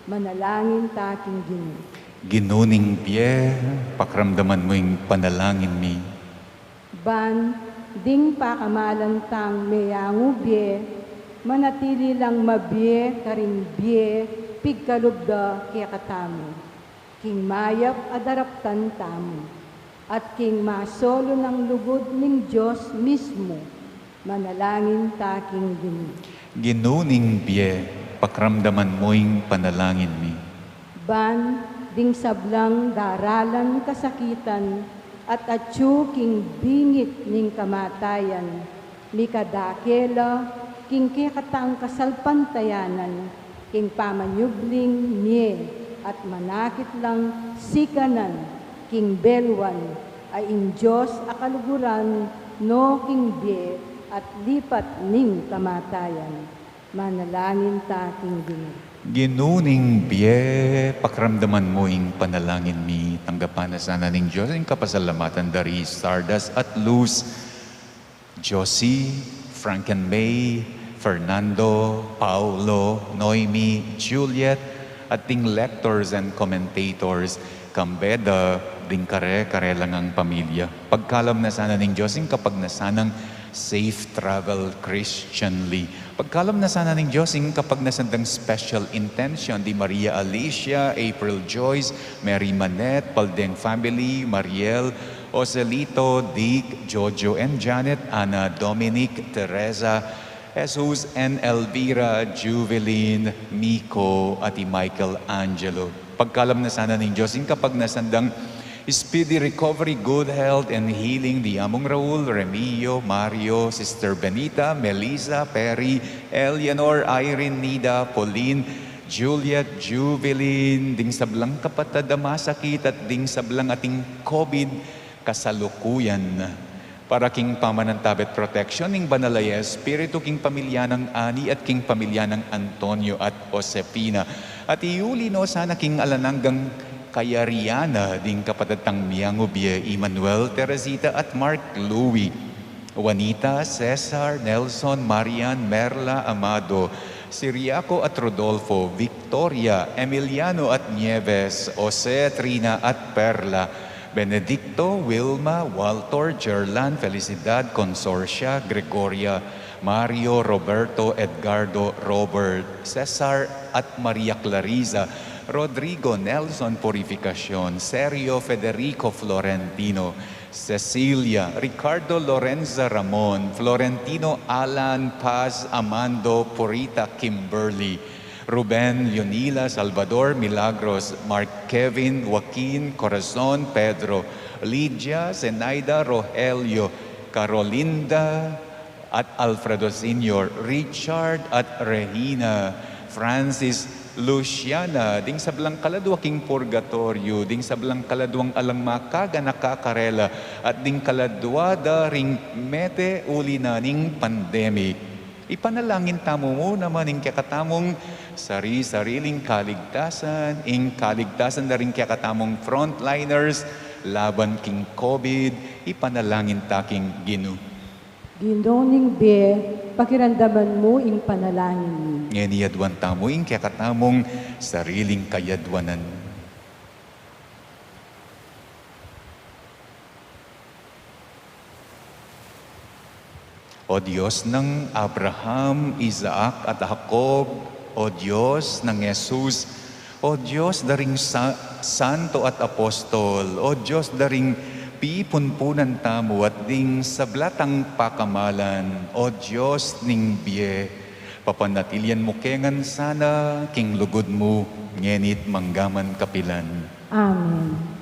manalangin ta king ginu.
Ginuning biye, pakramdaman mo ing panalangin mi.
Ban, ding pakamalantang meyangu biye, manatili lang mabiye karing biye, pigkalubda kaya katamo. king mayap adaraptan tamo, at king masolo ng lugod ning Diyos mismo, manalangin taking gini.
Ginuning biye, pakramdaman mo'ing panalangin mi.
Ban, ding sablang daralan kasakitan, at atyu king bingit ning kamatayan, mikadakela, king kekatang kasalpantayanan, king pamanyubling niye, at manakit lang sikanan, king belwan, ay in Diyos akaluguran, no king biye, at lipat ning kamatayan. Manalangin taking gini.
Ginuning biye, pakramdaman mo'ing panalangin mi. Tanggapan na sana ning Diyos ang kapasalamatan dari Sardas at Luz, Josie, Franken May, Fernando, Paulo, Noemi, Juliet, at ting lectors and commentators, kambeda, ding kare lang ang pamilya. Pagkalam na sana ning Diyos ang kapag nasanang safe travel Christianly. Pagkalam na sana ning Diyos ang kapag nasandang special intention di Maria Alicia, April Joyce, Mary Manette, Paldeng family, Mariel, Oselito, Dick, Jojo and Janet, Ana, Dominic, Teresa, Jesus and Elvira, Juveline, Miko, at Michael Angelo. Pagkalam na sana ning Diyos kapag nasandang speedy recovery, good health, and healing di Among Raul, Remio, Mario, Sister Benita, Melissa, Perry, Eleanor, Irene, Nida, Pauline, Juliet, Juveline, ding sablang kapatid masakit at ding sablang ating COVID kasalukuyan. Para king pamanantabet protection ning Banalaya Espiritu king pamilya ng Ani at king pamilya ng Antonio at Josefina. At iuli no sana king alananggang Kayariana ding kapatatang Miangubie, Emmanuel, Teresita at Mark Louie, Juanita, Cesar, Nelson, Marian, Merla, Amado, Siriaco at Rodolfo, Victoria, Emiliano at Nieves, Jose, Trina at Perla, Benedicto, Wilma, Walter, Jerlan, Felicidad, Consorcia, Gregoria, Mario, Roberto, Edgardo, Robert, Cesar at Maria Clariza, Rodrigo, Nelson, Purificacion, Sergio, Federico, Florentino, Cecilia, Ricardo, Lorenza, Ramon, Florentino, Alan, Paz, Amando, Purita, Kimberly, Ruben, Leonila, Salvador, Milagros, Mark, Kevin, Joaquin, Corazon, Pedro, Lydia, Zenaida, Rogelio, Carolinda, at Alfredo Sr., Richard at Regina, Francis, Luciana, ding sablang kaladwaking purgatorio, ding sablang kaladwang alang makaga nakakarela, at ding kaladwada ring mete uli na ning pandemic. Ipanalangin tamo mo naman ing kakatamong sariling kaligtasan, ing kaligtasan na ring kakatamong frontliners, laban king COVID, ipanalangin taking Gino.
Ginoning be, pakiramdaman mo ing panalangin ni.
Ngeniyadwan tamo ing kakatamong sariling kayadwanan. O Diyos ng Abraham, Isaac at Jacob, O Diyos ng Jesus, O Diyos daring santo at apostol, O Diyos daring pipunpunan tamo at ding sablatang pakamalan, O Diyos ning biye, papanatilyan mo kengan sana, king lugod mo, ngenit manggaman kapilan.
Amen.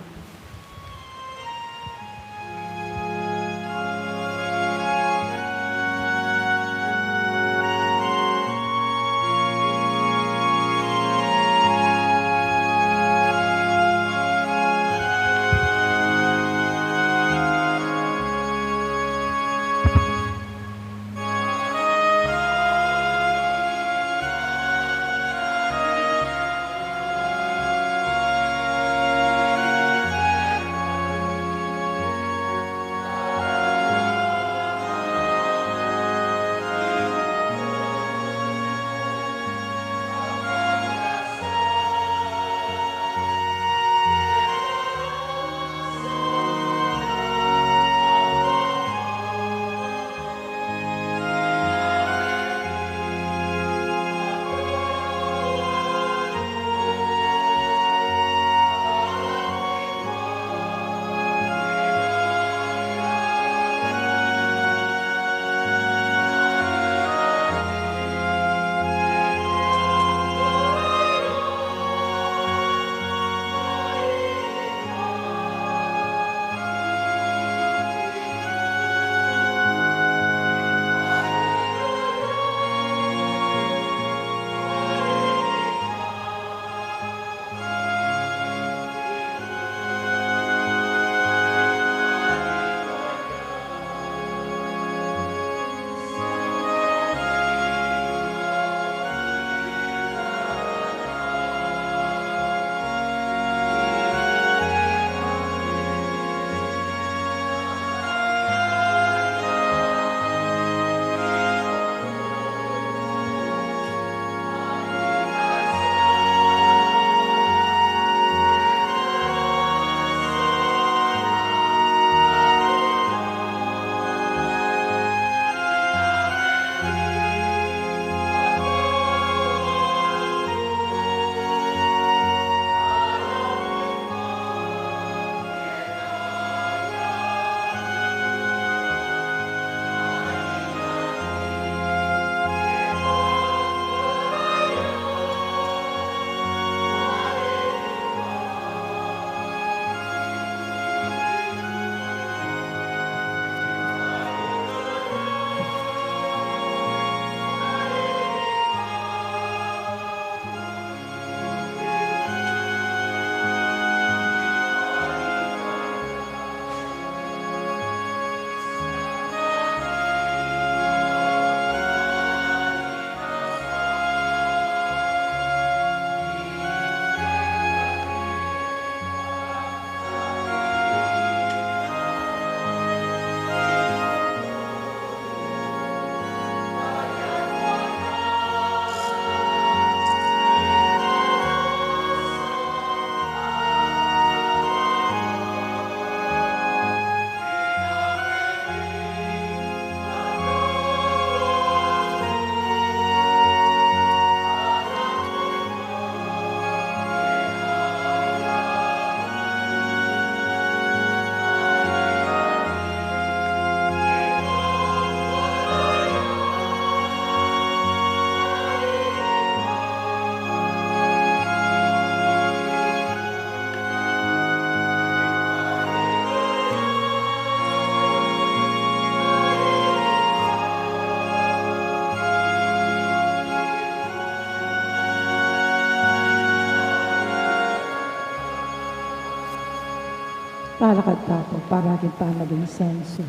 Palakad tapo para aking pamaging senso.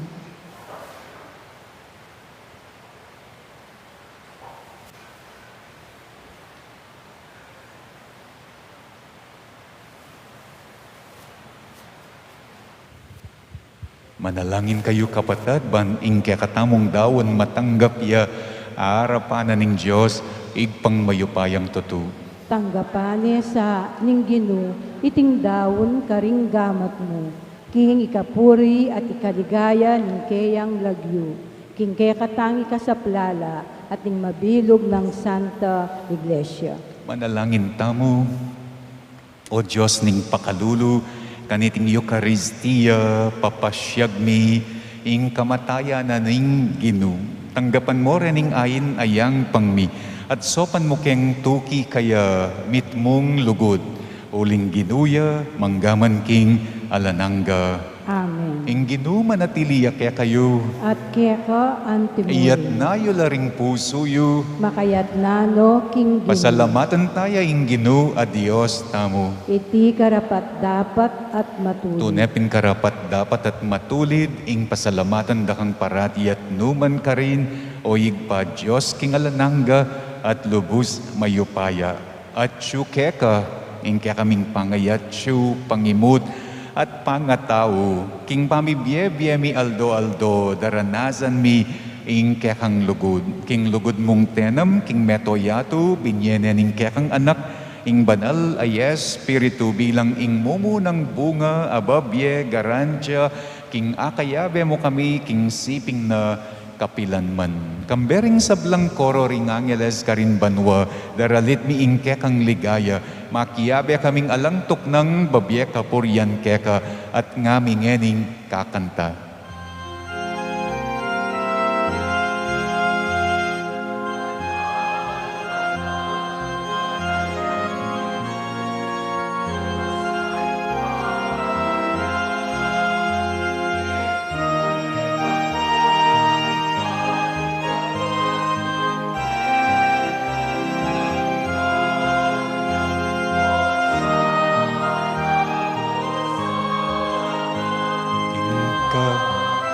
Manalangin kayo kapatid, ban ingke katamong dawon matanggap ya arapanan ning Diyos, igpang mayupayang tutu.
Tanggapani sa ningginu, iting dawon karing gamat mo. King ikapuri at ikaligaya ning keyang lagyo. King kaya katangi ka sa plala at ning mabilog ng Santa Iglesia.
Manalangin tamo, O Diyos ning pakalulu, kaniting Eucharistia, papasyag mi, ing kamatayan na ning ginu. Tanggapan mo rin ing ayin ayang pangmi, at sopan mo keng tuki kaya mitmong lugod. Uling ginuya, manggaman king alanangga.
Amen.
Ing ginu manatiliya kaya kayo,
At kaya ka antimony,
iyat na yu laring puso yu,
makayat nano king ginu.
pasalamatan tayo ing ginu a Diyos tamo.
Iti karapat dapat at matulog.
Tunepin karapat dapat at matulid, ing pasalamatan dakang parati at numan ka rin, o igpa Diyos king alanangga at lubos mayupaya. At syukeka, ing kaya kaming pangayat syu, pangimut, at pangatao, king pamibye-bye mi aldo-aldo, daranasan mi, ing kekang lugod. King lugod mong tenam, king metoyato, binyenen ing kekang anak, ing banal ay espiritu bilang ing mumu ng bunga, ababye, garansya, king akayabe mo kami, king siping na kapilanman. Kambering sablang koro ring angeles karin banwa, daralit mi ing kekang ligaya, makiyabe kaming alangtok ng babye kapuryan keka, at ngami ngening kakanta.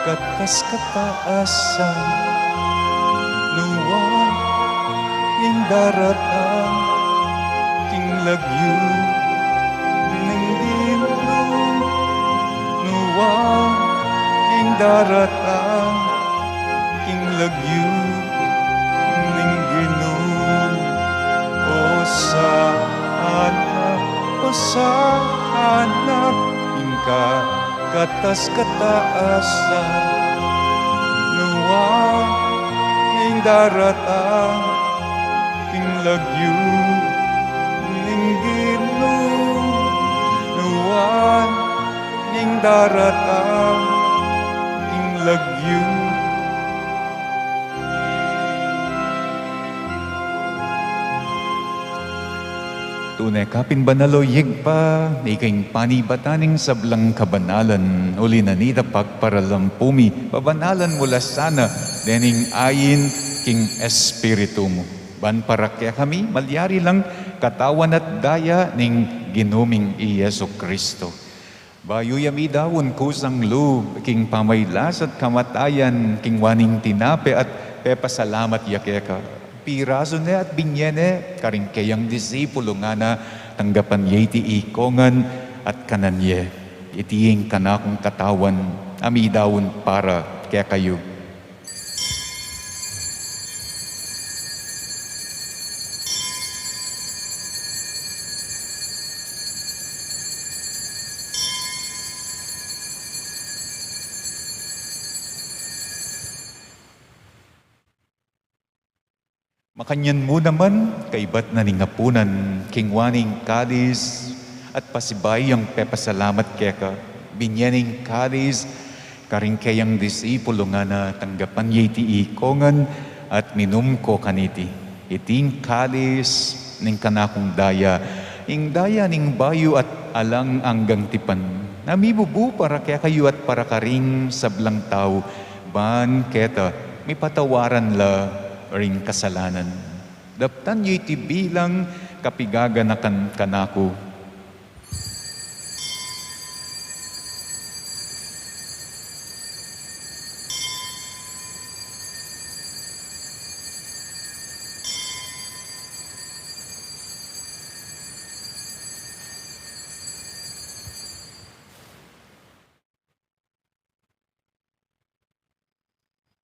Katas kataasan, nuwang ing daratan, king lagyu, ning dinong, nuwang ing daratan, king lagyu, ning ginong, o sa anak, ingka katas kataasan, nuwang ing daratan, king lagyu, ning ginong, nuwang ing daratan, king lagyu. Tunay kapin banaloyeg pa, ikaing panibataning sablang kabanalan, uli na nita pagparalampumi, babanalan mula sana, dening ayin king espiritu mo. Ban para kaya kami, malyari lang katawan at daya ning ginuming Iyeso Kristo. Bayo yami dawon kusang loob, king pamaylas at kamatayan, king waning tinape at pepasalamat yakeka. Piraso na at binyene, karing kayang disipulo nga na tanggapan ye iti ikongan at kananye. Itiying kanakong katawan, amidawon para kaya kayo. Makanyan mo naman, kaibat na ningapunan, kingwaning kalis, at pasibay ang pepasalamat keka, binyaning kalis, karing kayang disipulo nga na tanggapan ye iti ikongan, at minum ko kaniti. Iting kalis, ning kanakong daya, ing daya ning bayo at alang anggang tipan. Namibubu para kaya kayo at para karing sablang tao, ban keta, may patawaran la, ring kasalanan. Daptan yu iti bilang kapigaganakan kanako.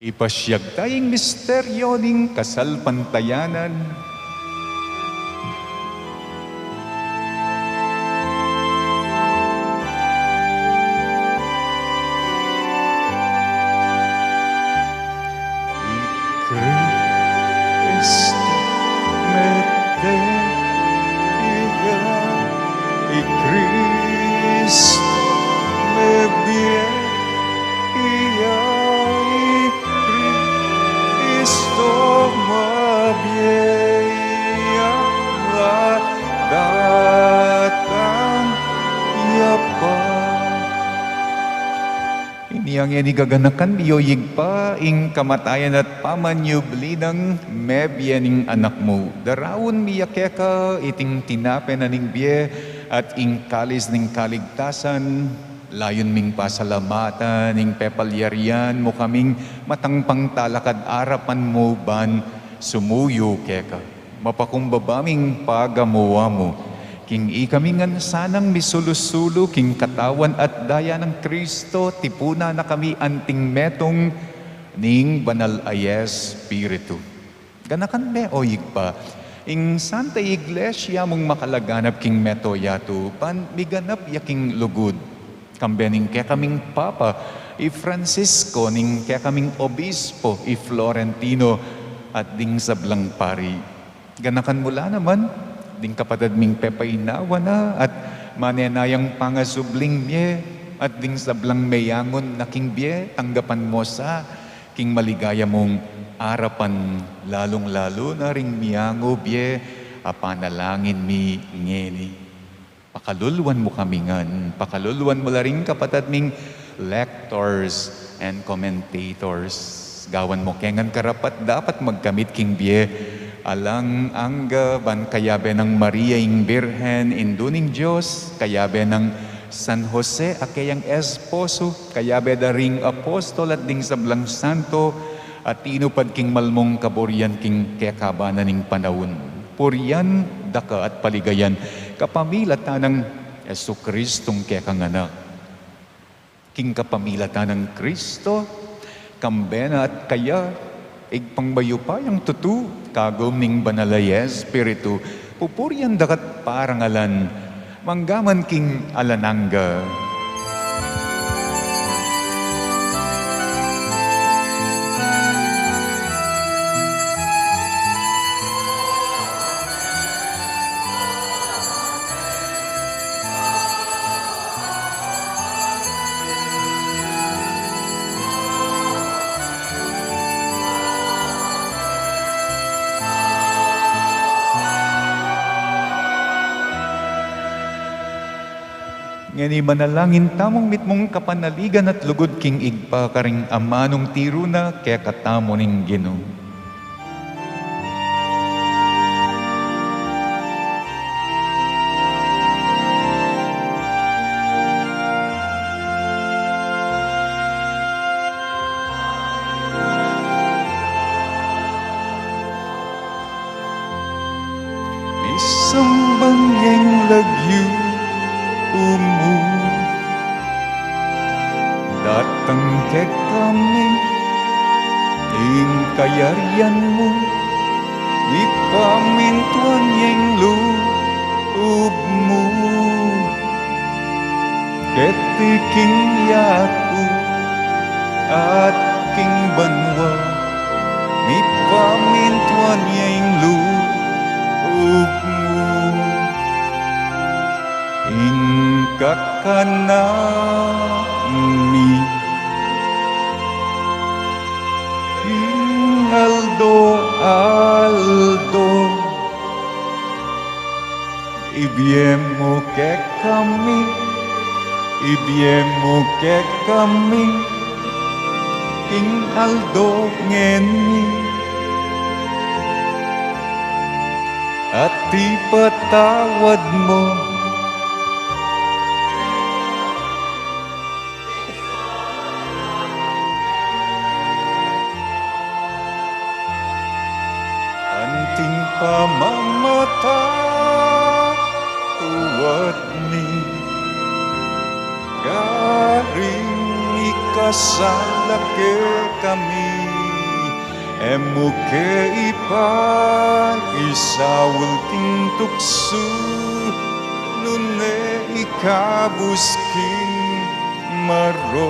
Ipasyag tayong misteryo ng kasalpantayanan. Cristo meteria, y Cristo me veía, y Cristo mabiaya, datang yapa. Iniyang yan igaganakan miyoyig pa, ing kamatayan at pamanyubli ng mebyening anak mo. Darawon miyakeka, iting tinapen na ning biye, at ing kalis ning kaligtasan, layon ming pasalamatan, ing pepalyarian mo kaming matangpang talakad arapan mo ban, sumuyo keka. Mapakumbabaming pagamuwa mo, king ikamingan sanang misulusulo, king katawan at daya ng Kristo, tipuna na kami anting metong ning banal ay Espiritu. Ganakan me oyig pa, ing Santa Iglesia mong makalaganap king meto yato, pan miganap yaking lugod. Kambening kaya kaming Papa, i Francisco, ning kaya kaming Obispo, i Florentino, at ding sablang pari. Ganakan mula naman, ding kapatid ming pepainawa na, at manenayang pangasubling miye, at ding sablang mayangon na king biye, tanggapan mo sa king maligaya mong arapan, lalong-lalo na ring miyango biye, apanalangin mi ngeni. Pakaluluan mo kami ngan, pakaluluan mo la ring kapatid ming lectors and commentators. Gawan mo kengan karapat dapat magkamit king biye, alang angga ban kayabe ng Maria ing Birhen, induning Diyos, kayabe ng San Jose, akayang esposo, kayabe da ring apostol at ding sablang santo, at tinupad king malmong kaboryan king kekabanan ning panawon. Puriyan, daka at paligayan, kapamilatan ng Jesucristong kekanganak. King kapamilatan ng Kristo, kambena at kaya, igpangbayo pa yung tutu, kagom ning banalay Espiritu, pupuriyan dakat parangalan, manggaman king alananga. Ngani manalangin tamong mitmong kapanaligan at lugod king igpa karing amanong tiruna kaya katamo ning Ginoo. Isambang yang lagyu umu, datang ke kami, ing kayarian mo, ipamintuan yang loob mo, ketiking yaku at king banwa, ipamintuan yang loob mo. Kakanami Aldo Ibiemo ke kami King Aldo ngeni at ipatawad mo pamamata tuwad ni garing ikasala ke kami emo ke ipa isawul king tukso nune ikabus king maro.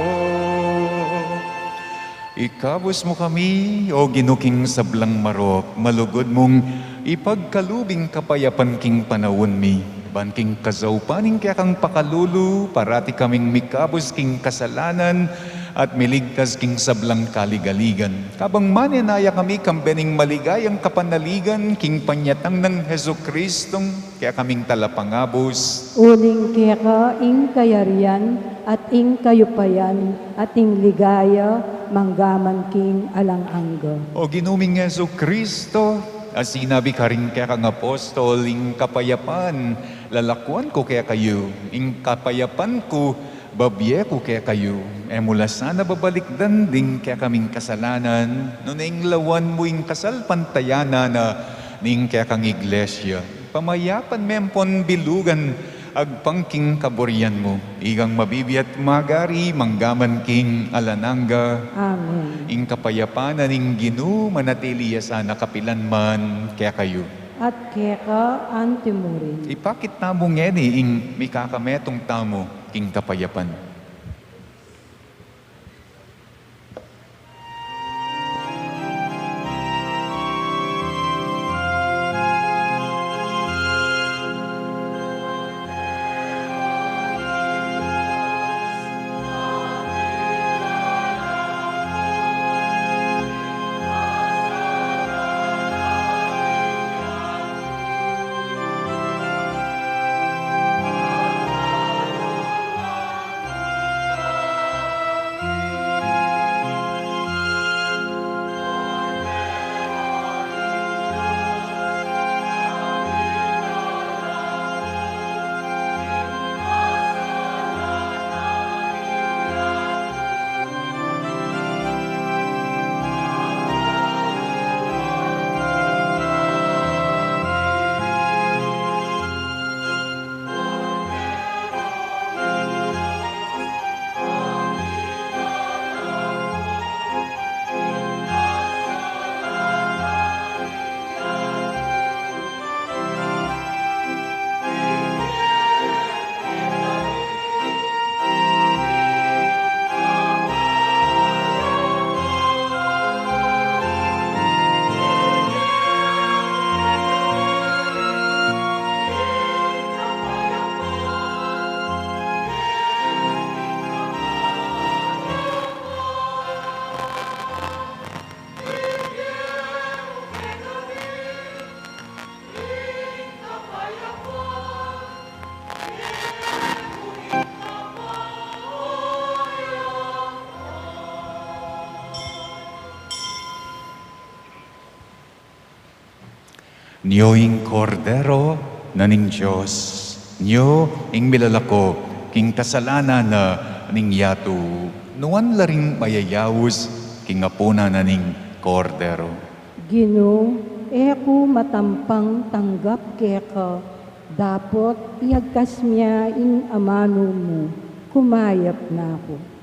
Ikabus mo kami, o ginuking sablang marok, malugod mong ipagkalubing kapayapan king panawon mi. Ban king kazaupaning kaya kang pakalulu, parati kaming mikabus king kasalanan, at miligtas king sablang kaligaligan. Kabang maninaya kami kambening maligayang kapanaligan, king panyatang ng Heso Kristong, kaya kaming talapangabos.
Uling keka ing kayarian at ing kayupayan at ing ligaya manggaman king alang-angga.
O ginuming Heso Kristo, as sinabi ka rin kaya kang apostol, ing kapayapan, lalakuan ko kaya kayo, ing kapayapan ko, babye ko kaya kayo, mula sana babalikdan ding kaya kaming kasalanan, no ing lawan mo ing kasal pantayana na ning kaya kang iglesia. Pamayapan mempon bilugan, agpangking kaboryan mo, igang mabibiyat magari, manggaman king alananga,
Amen.
ing kapayapanan ing Ginu manatili sana kapilan man kaya kayo.
At keka antimurin.
Ipakit tamo ngeni ing mikakametong tamo king kapayapan. Niyo ing kordero na ning Diyos, niyo ing milalako, king kasalanan na ning yato, nuan laring mayayawos, king apuna na ning kordero.
Gino, eko matampang tanggap keka, dapot iagkas miya ing amano mo, kumayap na ako.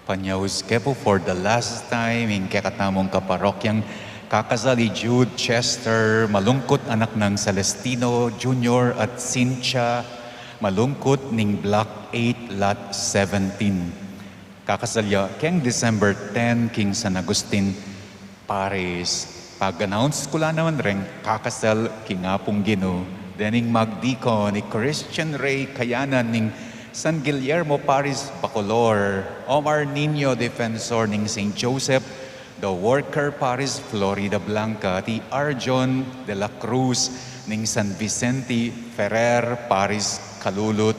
Panyawis kepo for the last time in kakatamong kaparokyang kakasali Jude Chester, malungkot anak ng Celestino Jr. at Cynthia, malungkot ning Block 8 Lot 17. Kakasalya keng December 10 King San Agustin Paris. Pag-announce ko lang naman rin kakasal kingapong Gino. Dening magdiko ni Christian Ray Kayanan ning San Guillermo Paris Bacolor, Omar Nino Defensor ning St. Joseph, The Worker Paris Florida Blanca, ti Arjon de la Cruz ning San Vicente Ferrer Paris Kalulut.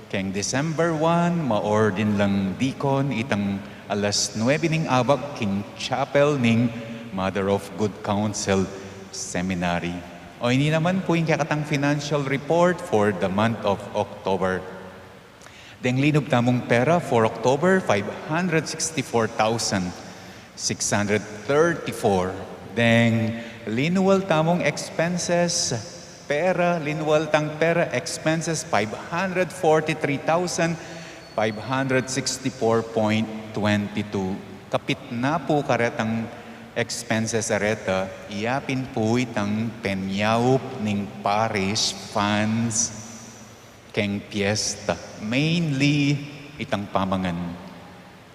Keng December 1, maordin lang dikon itang alas 9 ning abak King Chapel ning Mother of Good Counsel Seminary. O ini naman po yung kakatang financial report for the month of October. Deng linog tamong pera for October, 564,634. Deng linuwal tamong expenses, pera, linuwal tang pera, expenses, 543,564.22. Kapit na po karetang expenses areta, iyapin po itang penyaup ning parish funds keng piyesta. Mainly, itang pamangan.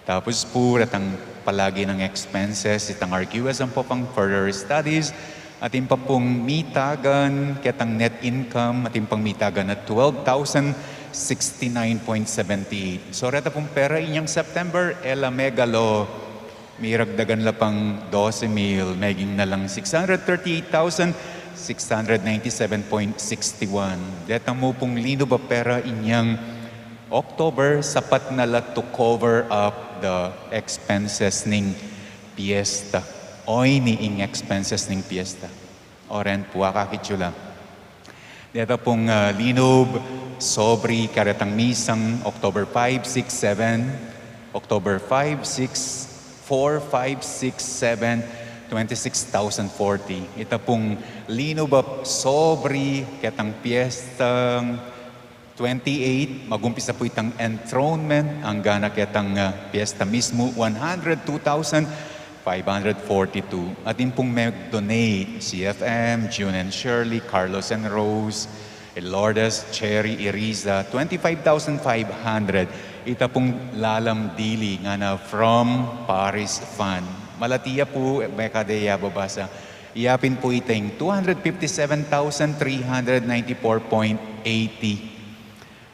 Tapos po, ratang palagi ng expenses, itang RQS ang po pang further studies, ating pa pong mitagan, kitang net income, ating pang mitagan na 12,069.78. So, rata pong pera inyang September, ela megalo, miragdagan la pang 12,000, maging na lang 638,697.61. Deta mo pong lino ba pera inyang October, sapat na la to cover up the expenses ning piyesta. Oy ni ing expenses ning piyesta. Oren po akakitsula. Deta pong linob, sobri, karetang misang October 5, 6, 7, October 5, 6, 4, 5, 6, 7, 26,040. Ito pong lino ba sobri, ketang piyestang 28, magumpisa po itang enthronement, ang gana ketang piyesta mismo, 102,542. At yung pong mag-donate, CFM, June and Shirley, Carlos and Rose, Lourdes, Cherry, Iriza, 25,500. Ita pong lalamdili nga na from Paris Fund. Malatiya po, may kadeya babasa. Iyapin po iting 257,394.80.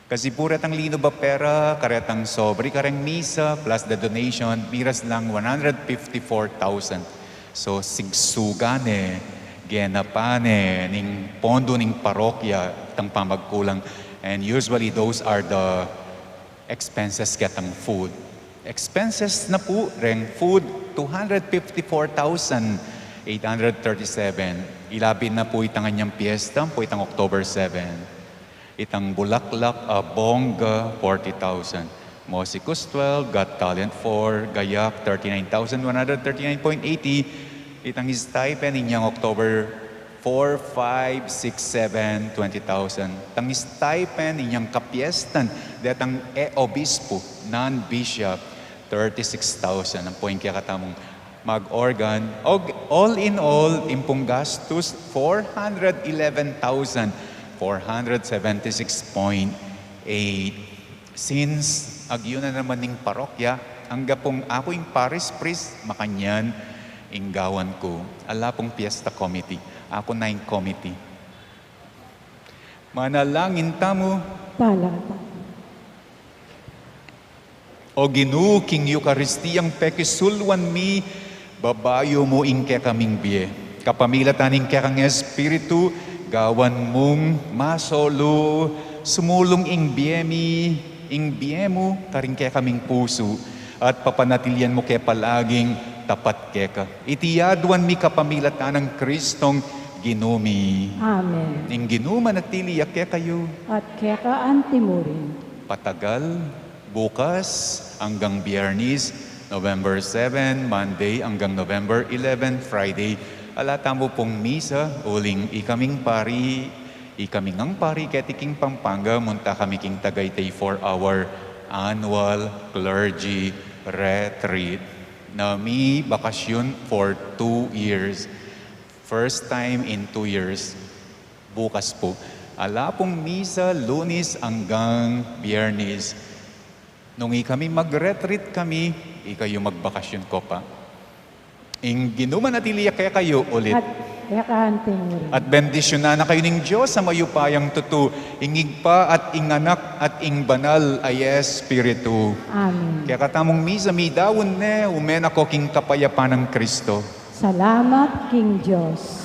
Kasi purat ang lino ba pera, karetang sobri, kareng misa, plus the donation, miras lang 154,000. So, sigsugane, genapane, ning pondo ning parokya, tang pamagkulang. And usually, those are the expenses ketang food. Expenses na po ring food, 254,837. Ilabin na po itang anyang piyesta, po itang October 7. Itang Bulaklak, Bongga, 40,000. Mosicus 12, Got Talent 4, Gayak, 39,139.80. Itang stipend inyang October 4, 5, 6, 7, 20,000. Tang stipend inyang kapiestan, datang obispo, non-bishop, 36,000. Ang point kaya katamong mag-organ. All in all, impong gastos, 411,476.8. Since agyo na naman ning parokya, ang gapong ako yung parish priest, makanyan, inggawan ko. Ala pong Fiesta Committee. Ako na yung committee. Manalangin tamo.
Talata.
O Ginoo, King Eucharistiyang pekisulwan mi, babayo mo ingke kaming biye. Kapamilataning kang Espiritu, gawan mong masolo, sumulong ing biye mo, karing kaming puso, at papanatilian mo ke palaging tapat keka. Itiyaduan mi kapamilatan ng Kristong Ginumi.
Amen.
Ing ginuman at tiliyak kayo.
At keka antimurin.
Patagal, bukas hanggang Biyernes, November 7, Monday hanggang November 11, Friday. Alata mo pong misa, uling ikaming pari, ikaming ang pari ketiking Pampanga, munta kami king Tagaytay for our annual clergy retreat na may bakasyon for 2 years. First time in 2 years. Bukas po. Ala pong misa, Lunes hanggang Biyernes. Nung kami mag-retreat kami, ikayo magbakasyon ko pa. Ing ginuman at iliyak kaya kayo ulit.
At kaya kahanting mo rin.
At bendisyonan na kayo ng Diyos sa mayupayang tutu, ingig pa at inganak at ing banal ay Espiritu.
Amen.
Kaya katamong misa, mi dawon ne, umen ako king kapayapan ng Kristo.
Salamat, King Diyos.